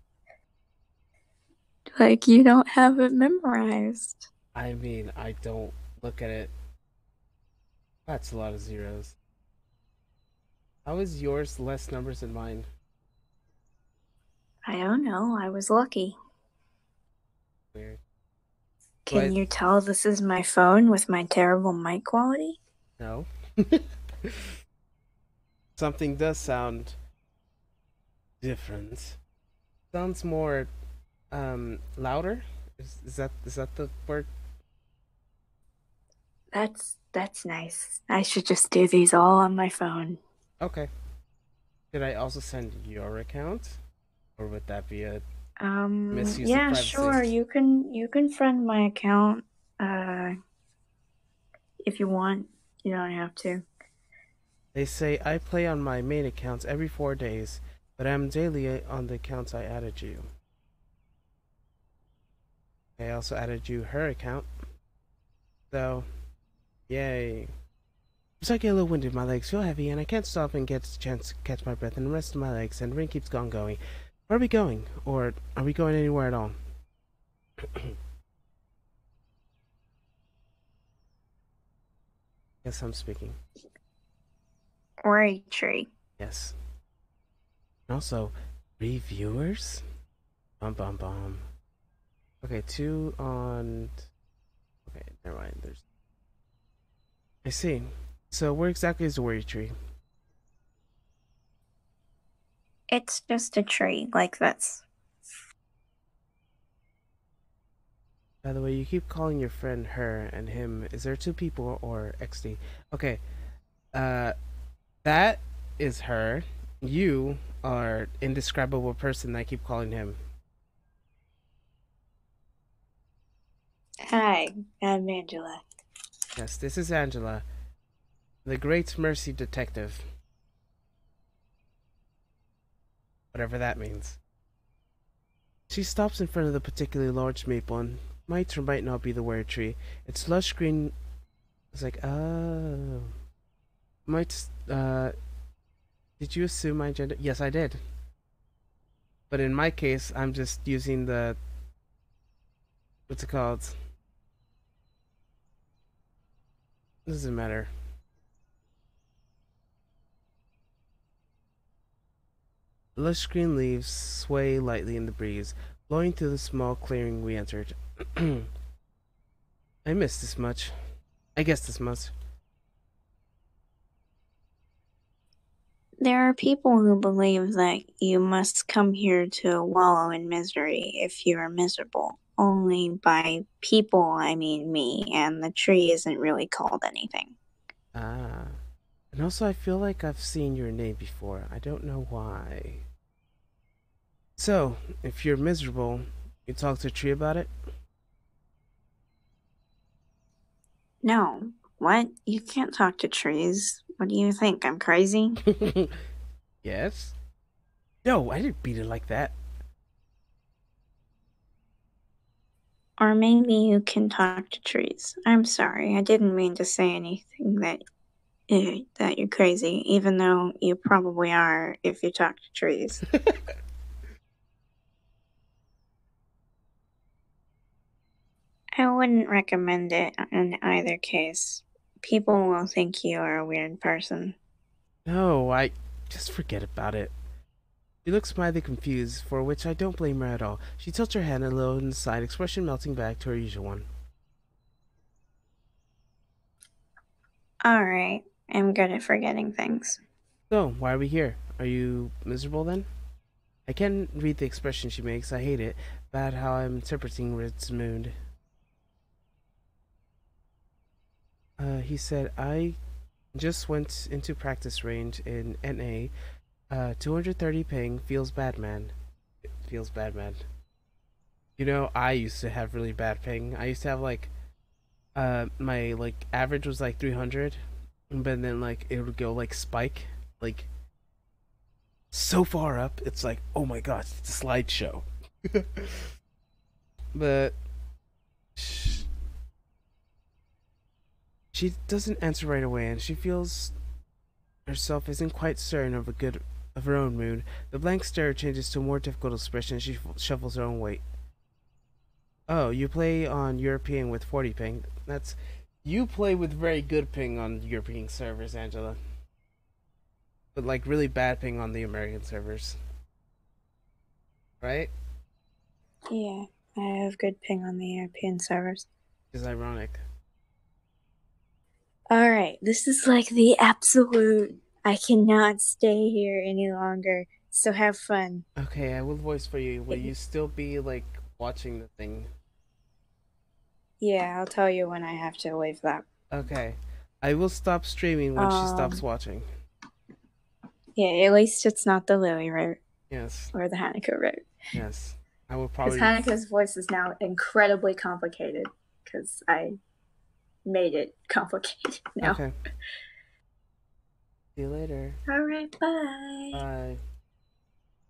Like, you don't have it memorized. I mean, I don't look at it. That's a lot of zeros. How is yours less numbers than mine? I don't know. I was lucky. Weird. Can But you tell this is my phone with my terrible mic quality? no. Something does sound different. Sounds more louder? Is that the word? That's nice. I should just do these all on my phone. Okay. Should I also send your account? Or would that be a misuse of Yeah, privacy? sure. You can friend my account if you want. You don't have to. They say I play on my main accounts every 4 days, but I'm daily on the accounts I added you. I also added you her account. So, yay. As I get a little winded, my legs feel heavy, and I can't stop and get a chance to catch my breath and the rest of my legs, and the rain keeps on going. Where are we going? Or are we going anywhere at all? Yes, I'm speaking. Worry tree. Yes. And also, reviewers? Bum bum bum. Okay, 2 on... Okay, never mind. There's... I see. So where exactly is the worry tree? It's just a tree like this. By the way, you keep calling your friend her and him. Is there 2 people or XD? Okay. That is her. You are indescribable person I keep calling him. Hi, I'm Angela. Yes, this is Angela, the Great Mercy Detective. Whatever that means. She stops in front of the particularly large maple and might or might not be the word tree. Its lush green... It's like, oh... Might, did you assume my gender? Yes, I did. But in my case, I'm just using the... What's it called? Doesn't matter. The lush green leaves sway lightly in the breeze, blowing through the small clearing we entered. I miss this much. I guess this much. There are people who believe that you must come here to wallow in misery if you are miserable. Only by people, I mean me, and the tree isn't really called anything. Ah. And also, I feel like I've seen your name before. I don't know why. So, if you're miserable, you talk to a tree about it? No. What? You can't talk to trees. What do you think? I'm crazy? Yes? No, I didn't beat it like that. Or maybe you can talk to trees. I'm sorry. I didn't mean to say anything that you're crazy, even though you probably are if you talk to trees. I wouldn't recommend it in either case. People will think you are a weird person. No, I just forget about it. She looks mildly confused, for which I don't blame her at all. She tilts her head a little to the side, expression melting back to her usual one. Alright, I'm good at forgetting things. So, why are we here? Are you miserable then? I can't read the expression she makes. I hate it. Bad how I'm interpreting Rit's mood. He said, I just went into practice range in NA. 230 ping. Feels bad, man. It feels bad, man. You know, I used to have really bad ping. I used to have like, my like average was like 300, but then like it would go like spike, like so far up. It's like, oh my gosh, it's a slideshow. but she doesn't answer right away, and she feels herself isn't quite certain of her own mood. The blank stare changes to a more difficult expression, and she shuffles her own weight. Oh, you play on European with 40 ping. You play with very good ping on European servers, Angela. But like really bad ping on the American servers. Right? Yeah, I have good ping on the European servers. Which is ironic. Alright, this is like the absolute. I cannot stay here any longer, so have fun. Okay, I will voice for you. Will you still be like watching the thing? Yeah, I'll tell you when I have to leave that. Okay. I will stop streaming when she stops watching. Yeah, at least it's not the Lily route. Yes. Or the Hanako route. Yes. I will probably. Because Hanako's voice is now incredibly complicated. Because I made it complicated now. Okay. See you later. Alright, bye. Bye.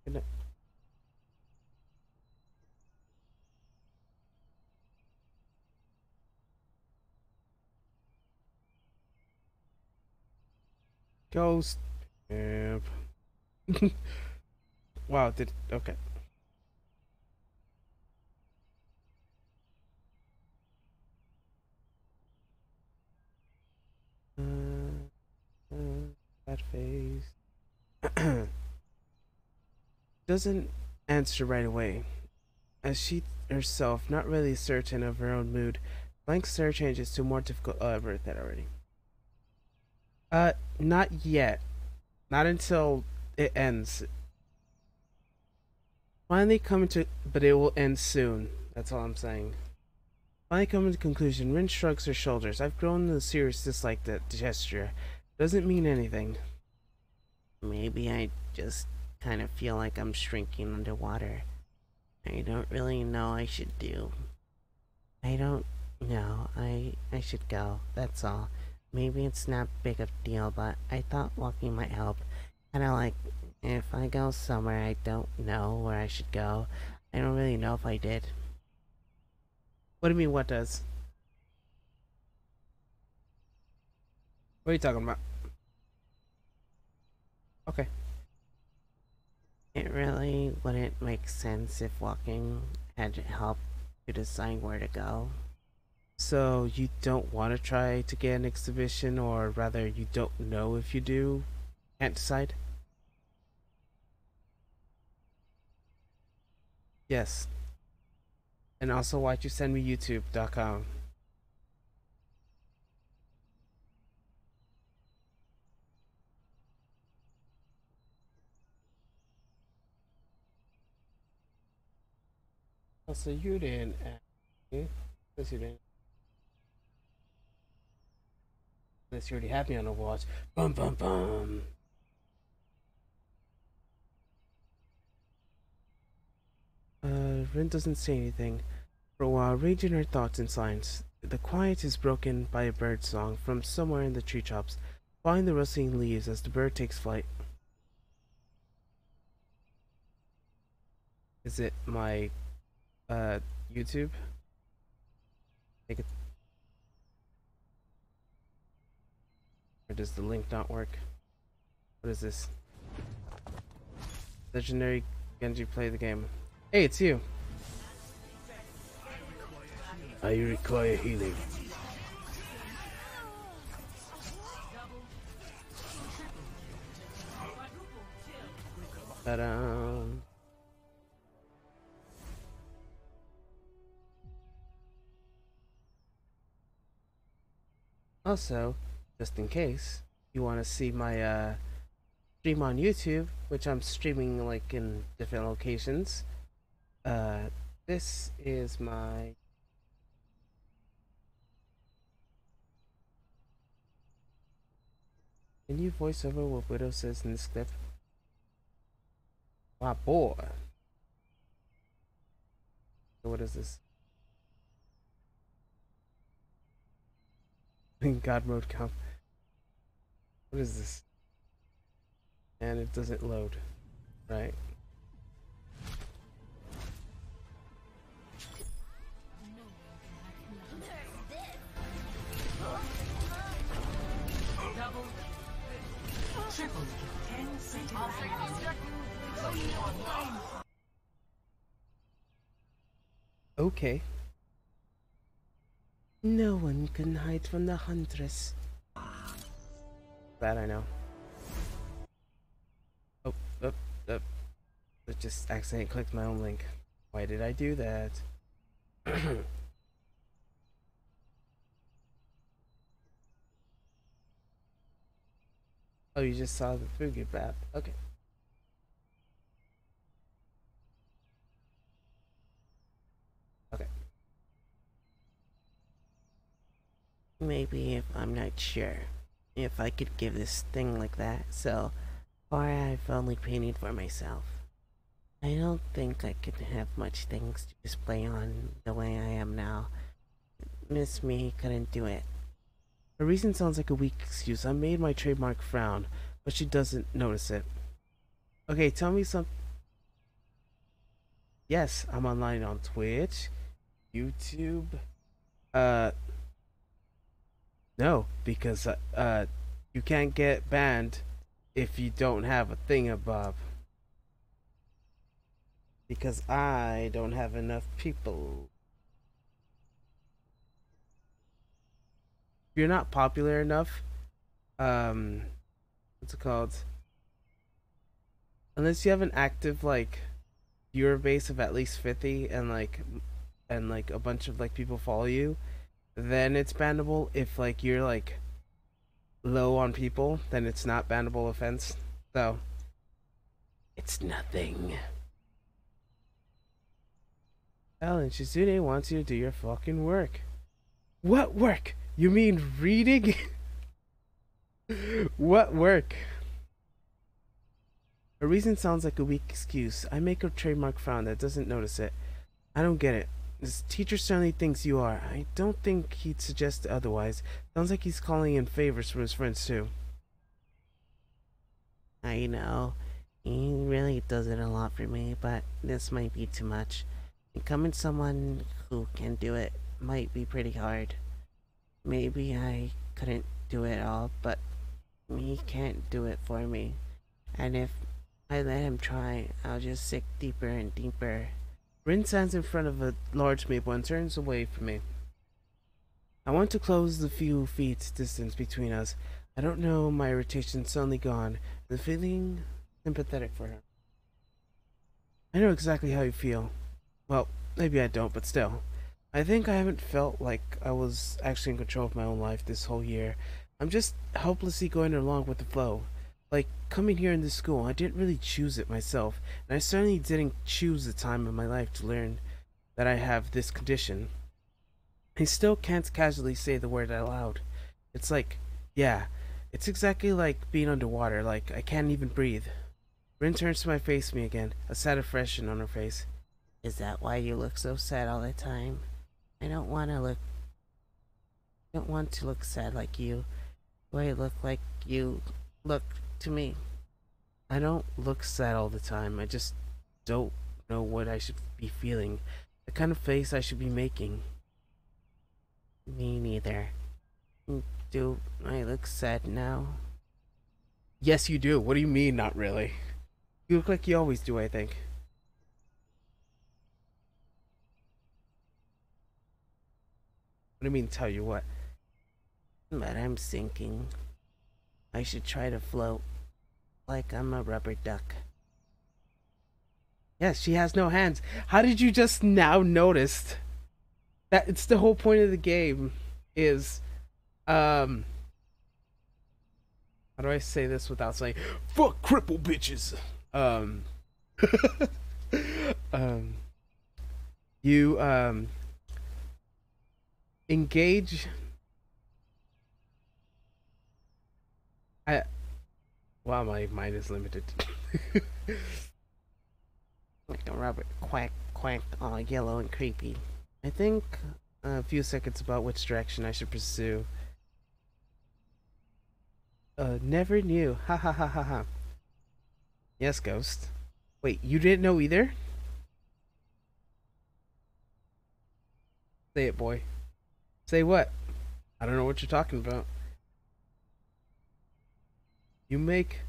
Good night. Ghost. Yep. Wow, okay. That face. Doesn't answer right away. As she herself, not really certain of her own mood, blank stare changes to more difficult. Oh, I've read that already. Not yet. Not until it ends. Finally coming to, but it will end soon. That's all I'm saying. Finally coming to conclusion, Rin shrugs her shoulders. I've grown to serious dislike that gesture. Doesn't mean anything. Maybe I just kind of feel like I'm shrinking underwater. I don't really know I should do. I don't know. I should go. That's all. Maybe it's not big of a deal, but I thought walking might help. Kinda like, if I go somewhere I don't know where I should go, I don't really know if I did. What do you mean, what does? What are you talking about? Okay. It really wouldn't make sense if walking had helped to decide where to go. So you don't want to try to get an exhibition, or rather you don't know if you do? Can't decide? Yes. And also why'd you send me youtube.com? Oh, so you didn't ask me. Yes, you didn't. Unless you already had me on Overwatch. Bum bum bum. Rin doesn't say anything. For a while, raging her thoughts in silence. The quiet is broken by a bird song from somewhere in the treetops, following the rustling leaves as the bird takes flight. Is it my YouTube? Make it. Or does the link not work? What is this? Legendary Genji play the game. Hey, it's you. I require healing. Ta-da. Also, just in case you want to see my stream on YouTube, which I'm streaming like in different locations, this is my Can you voice over what Widow says in this clip? My boy. So what is this? God mode comp. What is this? And it doesn't load, right? Okay. No one can hide from the huntress. That I know. Oh, oh, oh. I just accidentally clicked my own link. Why did I do that? Oh, you just saw the through get bad. Okay. Okay. Maybe if I'm not sure if I could give this thing like that, so far I've only painted for myself. I don't think I could have much things to display on the way I am now. Miss Me couldn't do it. Her reason sounds like a weak excuse. I made my trademark frown, but she doesn't notice it. Okay, tell me some. Yes, I'm online on Twitch, YouTube. Uh, no, because you can't get banned if you don't have a thingamabob. Because I don't have enough people. If you're not popular enough, what's it called? Unless you have an active like viewer base of at least 50 and like a bunch of like people follow you, then it's bannable. If like you're like low on people, then it's not bannable offense. So it's nothing. Ellen Shizune wants you to do your fucking work. What work? You mean reading? What work? A reason sounds like a weak excuse. I make a trademark frown that doesn't notice it. I don't get it. This teacher certainly thinks you are. I don't think he'd suggest otherwise. Sounds like he's calling in favors for his friends too. I know, he really does it a lot for me, but this might be too much. Becoming someone who can do it might be pretty hard. Maybe I couldn't do it all, but he can't do it for me. And if I let him try, I'll just sink deeper and deeper. Rin stands in front of a large maple and turns away from me. I want to close the few feet distance between us. I don't know, my irritation's suddenly gone, and feeling sympathetic for her. I know exactly how you feel. Well, maybe I don't, but still. I think I haven't felt like I was actually in control of my own life this whole year. I'm just helplessly going along with the flow. Like, coming here in this school, I didn't really choose it myself, and I certainly didn't choose the time of my life to learn that I have this condition. I still can't casually say the word out loud. It's like, yeah, it's exactly like being underwater, like I can't even breathe. Rin turns to face me again, a sad expression on her face. Is that why you look so sad all the time? I don't want to look sad like you. Do I look like you look to me? I don't look sad all the time. I just don't know what I should be feeling, the kind of face I should be making. Me neither. Do I look sad now? Yes, you do. What do you mean, not really? You look like you always do, I think. What do you mean, tell you what? But I'm sinking. I should try to float like I'm a rubber duck. Yes, she has no hands. How did you just now notice that? It's the whole point of the game is how do I say this without saying fuck cripple bitches? Um you engage wow, my mind is limited. Like a rubber quack quack, all yellow and creepy. I think a few seconds about which direction I should pursue. Never knew. Ha ha ha ha ha. Yes, Ghost. Wait, you didn't know either? Say it, boy. Say what? I don't know what you're talking about. You make...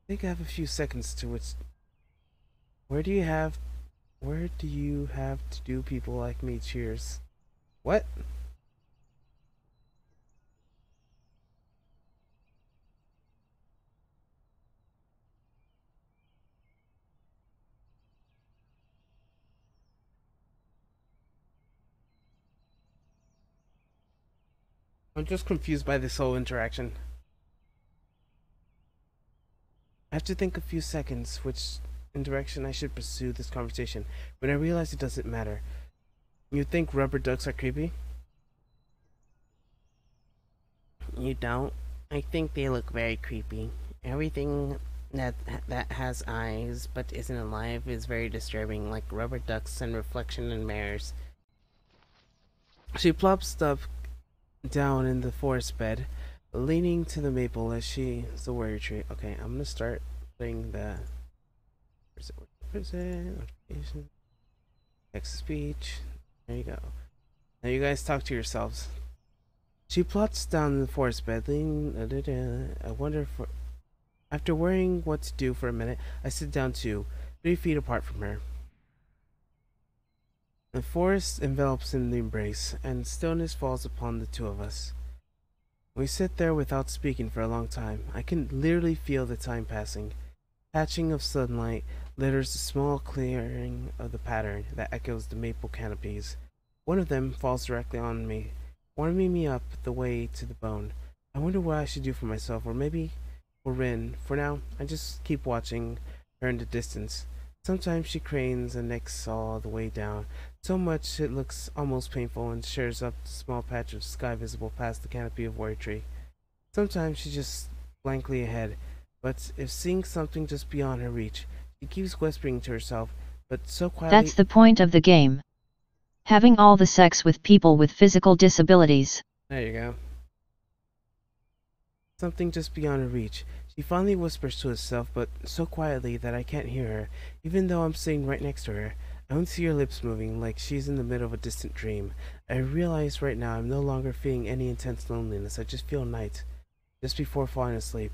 think I have a few seconds to which. Where do you have to do people like me? Cheers. What? I'm just confused by this whole interaction. I have to think a few seconds which in direction I should pursue this conversation, when I realize it doesn't matter. You think rubber ducks are creepy? You don't? I think they look very creepy. Everything that has eyes but isn't alive is very disturbing, like rubber ducks and reflection in mirrors. She plops up down in the forest bed, leaning to the maple as she is the warrior tree. Okay, I'm gonna start putting the where's it? Notification. Text to speech. There you go. Now you guys talk to yourselves. She plots down in the forest bed, leaning. I wonder if. After worrying what to do for a minute, I sit down too, 3 feet apart from her. The forest envelops in the embrace, and stillness falls upon the two of us. We sit there without speaking for a long time. I can literally feel the time passing. Patching of sunlight litters the small clearing of the pattern that echoes the maple canopies. One of them falls directly on me, warming me up the way to the bone. I wonder what I should do for myself, or maybe for Rin. For now, I just keep watching her in the distance. Sometimes she cranes and necks all the way down, so much it looks almost painful, and shears up the small patch of sky visible past the canopy of warrior tree. Sometimes she just blankly ahead, but if seeing something just beyond her reach, she keeps whispering to herself, but so quietly. That's the point of the game. Having all the sex with people with physical disabilities. There you go. Something just beyond her reach. She finally whispers to herself, but so quietly that I can't hear her, even though I'm sitting right next to her. I don't see her lips moving, like she's in the middle of a distant dream. I realize right now I'm no longer feeling any intense loneliness. I just feel night, just before falling asleep.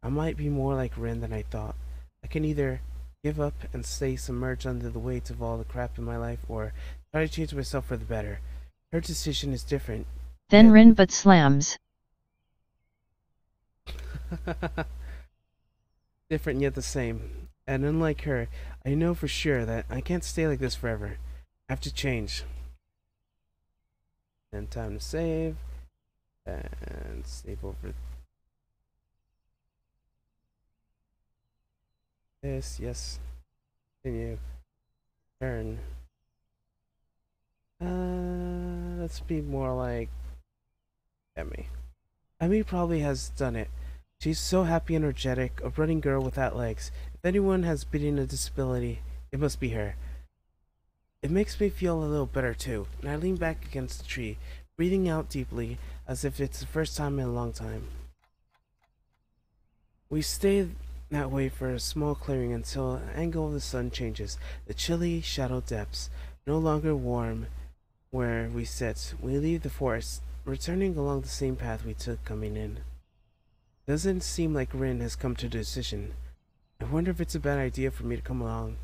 I might be more like Ren than I thought. I can either give up and stay submerged under the weight of all the crap in my life, or try to change myself for the better. Her decision is different. Then yet- Rin but slams. Different yet the same. And unlike her, I know for sure that I can't stay like this forever. I have to change. And time to save. And save over this. Yes. Continue. Turn. Let's be more like Emmy. Emmy probably has done it. She's so happy and energetic, a running girl without legs. If anyone has been a disability, it must be her. It makes me feel a little better too, and I lean back against the tree, breathing out deeply, as if it's the first time in a long time. We stay that way for a small clearing until the angle of the sun changes. The chilly shadow depths, no longer warm where we sit. We leave the forest, returning along the same path we took coming in. Doesn't seem like Rin has come to a decision. I wonder if it's a bad idea for me to come along.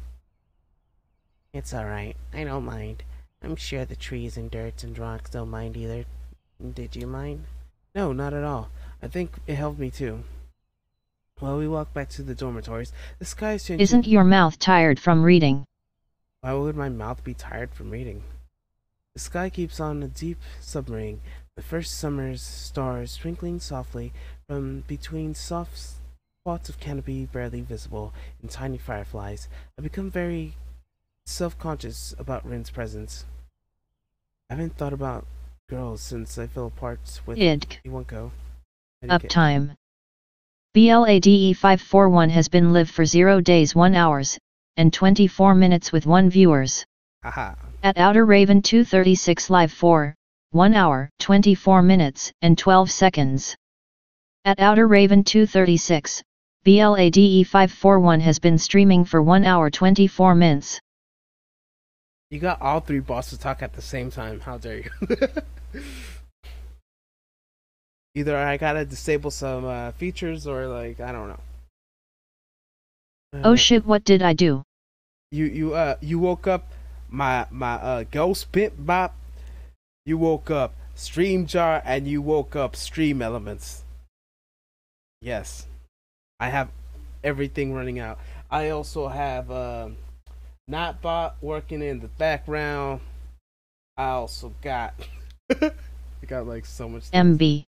It's alright. I don't mind. I'm sure the trees and dirt and rocks don't mind either. Did you mind? No, not at all. I think it helped me too. While we walk back to the dormitories, the sky is changing. Isn't your mouth tired from reading? Why would my mouth be tired from reading? The sky keeps on a deep submarine, the first summer's stars twinkling softly from between soft spots of canopy barely visible in tiny fireflies. I become very self-conscious about Rin's presence. I haven't thought about girls since I fell apart with Iwanko. Uptime. BLADE 541 has been live for 0 days 1 hours, and 24 minutes with 1 viewers. Haha. At Outer Raven 236 live for 1 hour, 24 minutes, and 12 seconds. At Outer Raven 236, BLADE 541 has been streaming for 1 hour 24 minutes. You got all 3 bosses talk at the same time. How dare you? Either I gotta disable some features or like, I don't know. Oh shit, what did I do? You woke up my ghost pimp bop. You woke up stream jar and you woke up stream elements. Yes, I have everything running out. I also have Nightbot working in the background. I also got I got like so much things. MB.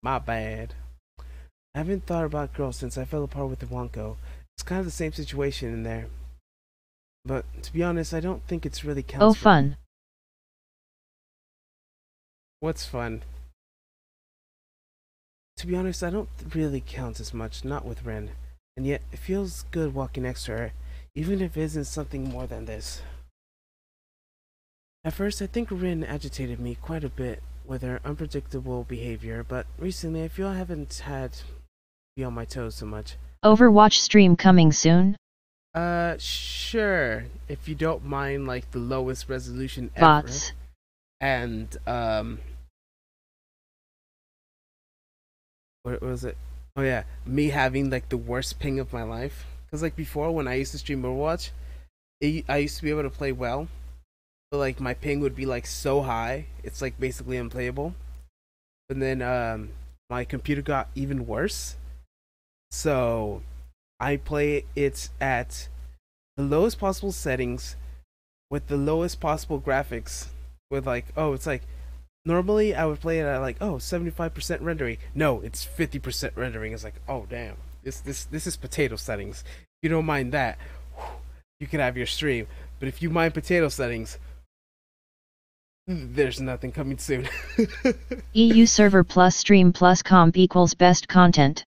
My bad. I haven't thought about girls since I fell apart with Iwanko. It's kind of the same situation in there. But to be honest, I don't think it's really counts. Oh for fun. What's fun? To be honest, I don't really count as much, not with Ren. And yet, it feels good walking next to her, even if it isn't something more than this. At first, I think Rin agitated me quite a bit with her unpredictable behavior, but recently I feel I haven't had to be on my toes so much. Overwatch stream coming soon? Sure. If you don't mind, like, the lowest resolution ever. Bots. And, what was it? Oh yeah, me having, like, the worst ping of my life. Because, like, before, when I used to stream Overwatch, I used to be able to play well. But, like, my ping would be, like, so high, it's, like, basically unplayable. And then, my computer got even worse. So, I play it at the lowest possible settings with the lowest possible graphics. With, like, oh, it's like, normally I would play it at, like, oh, 75% rendering. No, it's 50% rendering. It's like, oh, damn. This is potato settings. If you don't mind that, you can have your stream. But if you mind potato settings, there's nothing coming soon. EU server plus stream plus comp equals best content.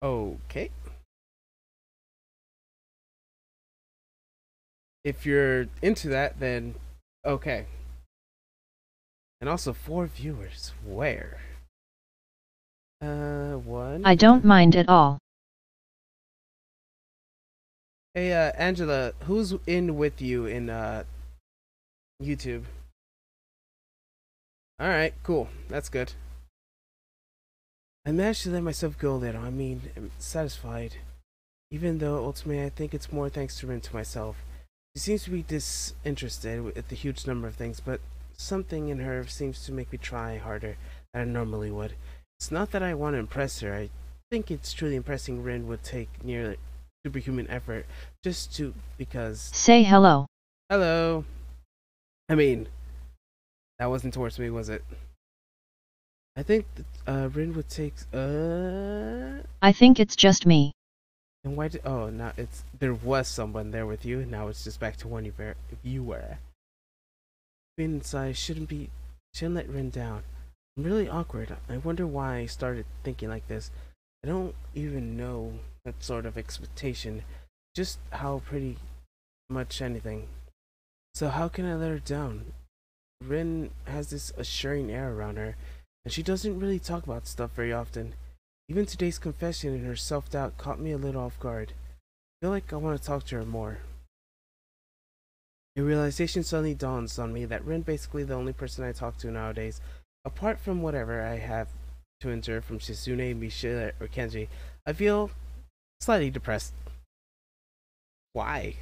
Okay. If you're into that, then okay. And also 4 viewers. Where? One. I don't mind at all. Hey, Angela, who's in with you in YouTube? Alright, cool. That's good. I managed to let myself go a little. I mean, I'm satisfied. Even though ultimately I think it's more thanks to Rin to myself. She seems to be disinterested with the huge number of things, but something in her seems to make me try harder than I normally would. It's not that I want to impress her. I think it's truly impressing Rin would take near superhuman effort just to because. Say hello. Hello. I mean, that wasn't towards me, was it? I think that, Rin would take. I think it's just me. And why did? Oh, now it's there was someone there with you. Now it's just back to one you were. Being inside shouldn't let Rin down. I'm really awkward. I wonder why I started thinking like this. I don't even know that sort of expectation. Just how pretty much anything. So how can I let her down? Rin has this assuring air around her, and she doesn't really talk about stuff very often. Even today's confession and her self-doubt caught me a little off guard. I feel like I want to talk to her more. A realization suddenly dawns on me that Rin basically the only person I talk to nowadays, apart from whatever I have to endure from Shizune, Misha, or Kenji. I feel slightly depressed. Why?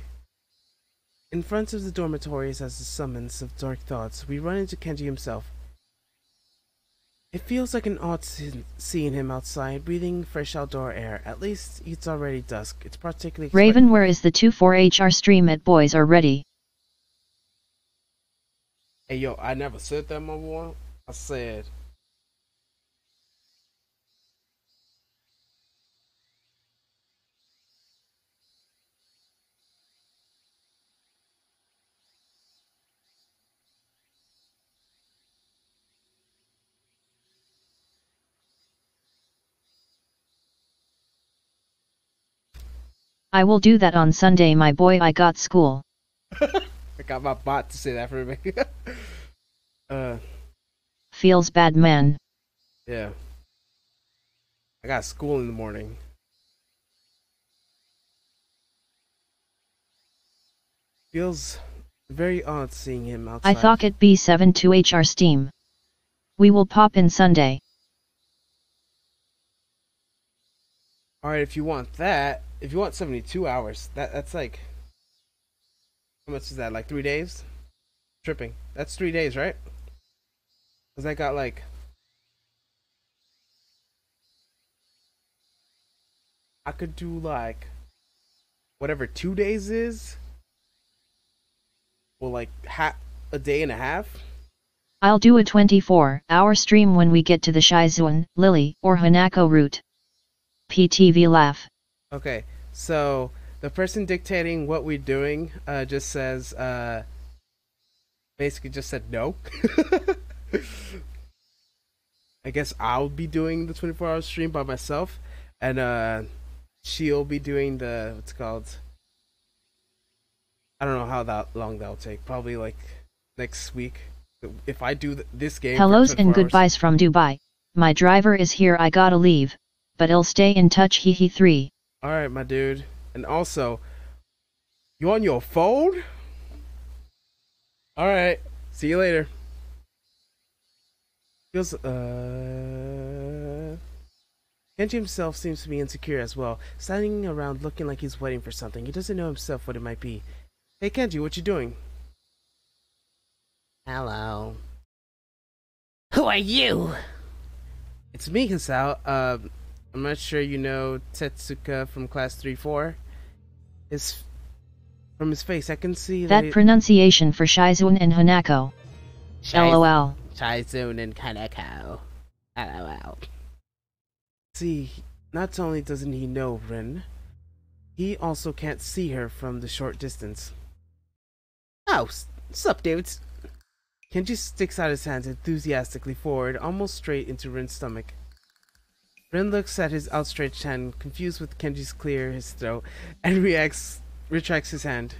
In front of the dormitories as the summons of dark thoughts, we run into Kenji himself. It feels like an odd seeing him outside, breathing fresh outdoor air. At least it's already dusk. It's particularly Raven, where is the 24HR stream at Boys Are Ready? Hey yo, I never said that, my boy. I said I will do that on Sunday, my boy. I got school. I got my bot to say that for me. Feels bad, man. Yeah. I got school in the morning. Feels very odd seeing him outside. I thought it be 72HR Steam. We will pop in Sunday. Alright, if you want that, if you want 72 hours, that's like, how much is that? Like 3 days? Tripping. That's 3 days, right? Because I got like, I could do like, whatever 2 days is. Well, like, a day and a half. I'll do a 24-hour stream when we get to the Shizuan, Lily, or Hanako route. PTV laugh. Okay, so the person dictating what we're doing just says, basically just said no. I guess I'll be doing the 24-hour stream by myself, and she'll be doing the, what's it called? I don't know how long that'll take. Probably like next week. If I do this game. Hellos for and 24 hours. goodbyes from Dubai. My driver is here, I gotta leave. But I'll stay in touch, hee 3. Alright, my dude. And also, you on your phone? Alright. See you later. Feels, Kenji himself seems to be insecure as well, standing around looking like he's waiting for something. He doesn't know himself what it might be. Hey Kenji, what you doing? Hello. Who are you? It's me, Hisao. I'm not sure you know Tetsuka from class 3-4. From his face, I can see that pronunciation for Shizuan and Hanako. LOL. Shizuan and Hanako. LOL. See, not only doesn't he know Rin, he also can't see her from the short distance. Oh, sup, dudes? Kenji sticks out his hands enthusiastically forward, almost straight into Rin's stomach. Rin looks at his outstretched hand, confused with Kenji's clear his throat, and retracts his hand.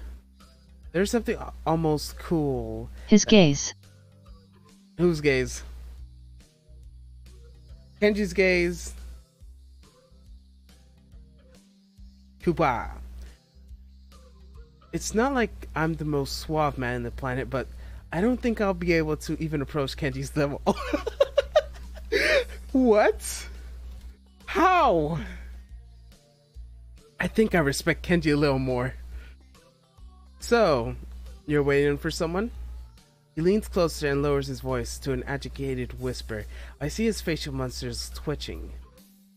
There's something almost cool. His gaze. Whose gaze? Kenji's gaze. Kupa. It's not like I'm the most suave man on the planet, but I don't think I'll be able to even approach Kenji's level. What? How? I think I respect Kenji a little more. So, you're waiting for someone? He leans closer and lowers his voice to an agitated whisper. I see his facial muscles twitching.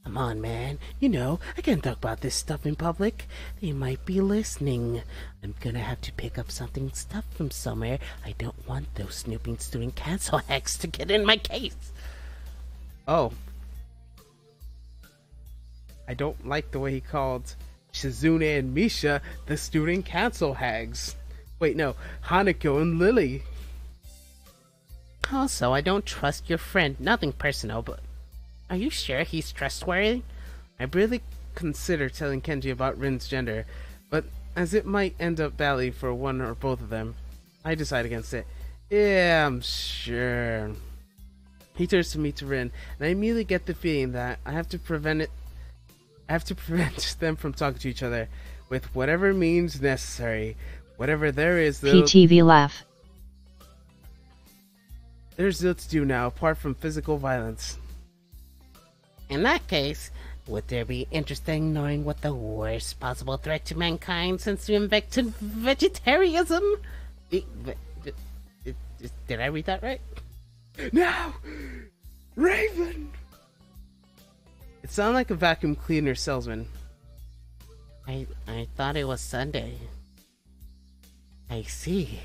Come on, man. You know, I can't talk about this stuff in public. They might be listening. I'm gonna have to pick up something stuff from somewhere. I don't want those snooping student cancel hacks to get in my case. Oh. I don't like the way he called Shizune and Misha the student council hags. Wait, no, Hanako and Lily. Also, I don't trust your friend. Nothing personal, but are you sure he's trustworthy? I really consider telling Kenji about Rin's gender, but as it might end up badly for one or both of them, I decide against it. Yeah, I'm sure. He turns to me to Rin, and I immediately get the feeling that I have to prevent them from talking to each other with whatever means necessary. Whatever there is, PTV laugh. There's little to do now apart from physical violence. In that case, would there be interest in knowing what the worst possible threat to mankind since you invented vegetarianism? Did I read that right? Now, Raven! It sounded like a vacuum cleaner salesman. I thought it was Sunday. I see.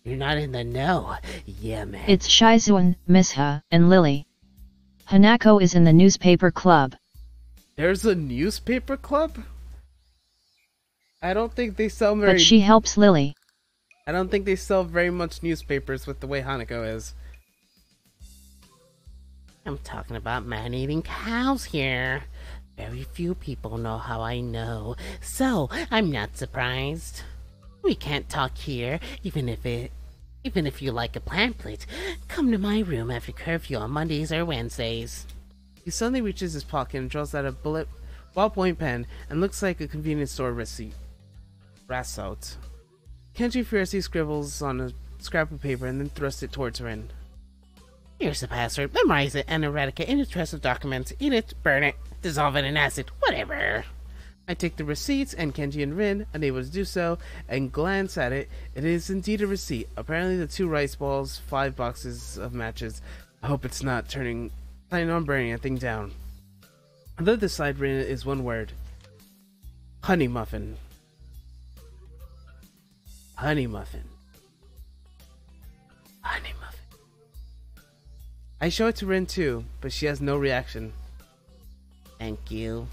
You're not in the know. Yeah, man. It's Shizuan, Misha, and Lily. Hanako is in the newspaper club. There's a newspaper club? I don't think they sell very... But she helps Lily. I don't think they sell very much newspapers with the way Hanako is. I'm talking about man-eating cows here. Very few people know how I know, so I'm not surprised. We can't talk here, even if you like a pamphlet. Come to my room after curfew on Mondays or Wednesdays. He suddenly reaches his pocket and draws out a ballpoint pen and looks like a convenience store receipt. Rassault. Kenji furiously scribbles on a scrap of paper and then thrusts it towards Rin. Here's the password. Memorize it and eradicate any trace of documents. Eat it, burn it. dissolve it in acid, whatever. I take the receipts, and Kenji and Rin, unable to do so, and glance at it. It is indeed a receipt. Apparently the 2 rice balls, 5 boxes of matches. I hope it's not planning on burning anything down. On the other side written is one word. Honey muffin. Honey muffin. Honey muffin. I show it to Rin too, but she has no reaction. Thank you.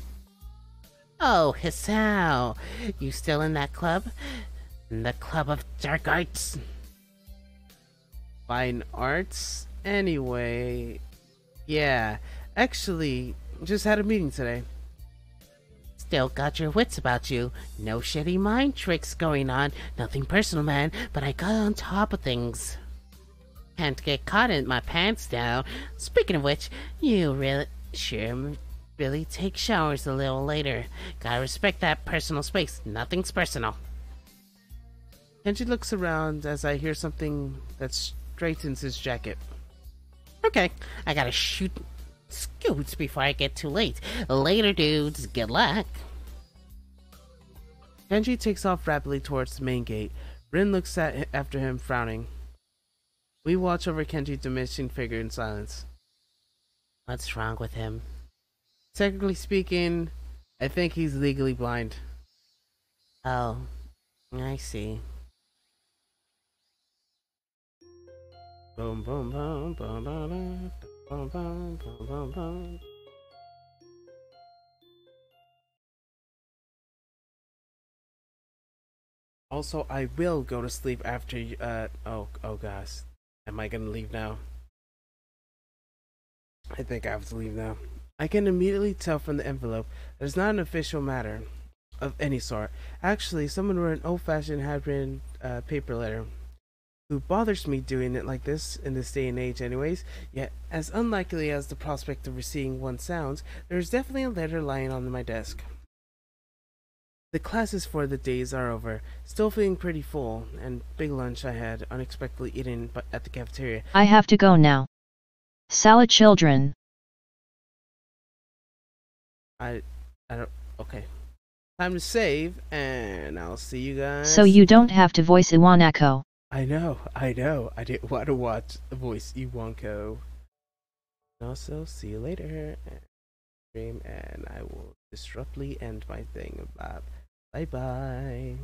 Oh, Hisao, you still in that club? The Club of Dark Arts? Fine arts? Anyway, yeah, actually, just had a meeting today. Still got your wits about you. No shitty mind tricks going on. Nothing personal, man, but I got on top of things. Can't get caught in my pants down. Speaking of which, you really take showers a little later. Gotta respect that personal space. Nothing's personal. Kenji looks around as I hear something that straightens his jacket. Okay, I gotta scoot before I get too late. Later, dudes. Good luck. Kenji takes off rapidly towards the main gate. Rin looks after him, frowning. We watch over Kenji's diminishing figure in silence. What's wrong with him? Technically speaking, I think he's legally blind. Oh, I see. Boom, boom, boom, boom, boom, boom, boom, boom, boom, boom. Also, I will go to sleep after you, oh gosh. Am I gonna leave now? I think I have to leave now. I can immediately tell from the envelope that it's not an official matter of any sort. Actually, someone wrote an old-fashioned handwritten paper letter. Who bothers me doing it like this in this day and age anyways, yet as unlikely as the prospect of receiving one sounds, there is definitely a letter lying on my desk. The classes for the days are over, still feeling pretty full, and big lunch I had unexpectedly eaten at the cafeteria. I have to go now. Salad children. I don't, okay. Time to save, and I'll see you guys. So you don't have to voice Iwanako. I know. I didn't want to watch the voice Iwanko. Also, see you later. Stream, and I will disruptly end my thing. Bye bye.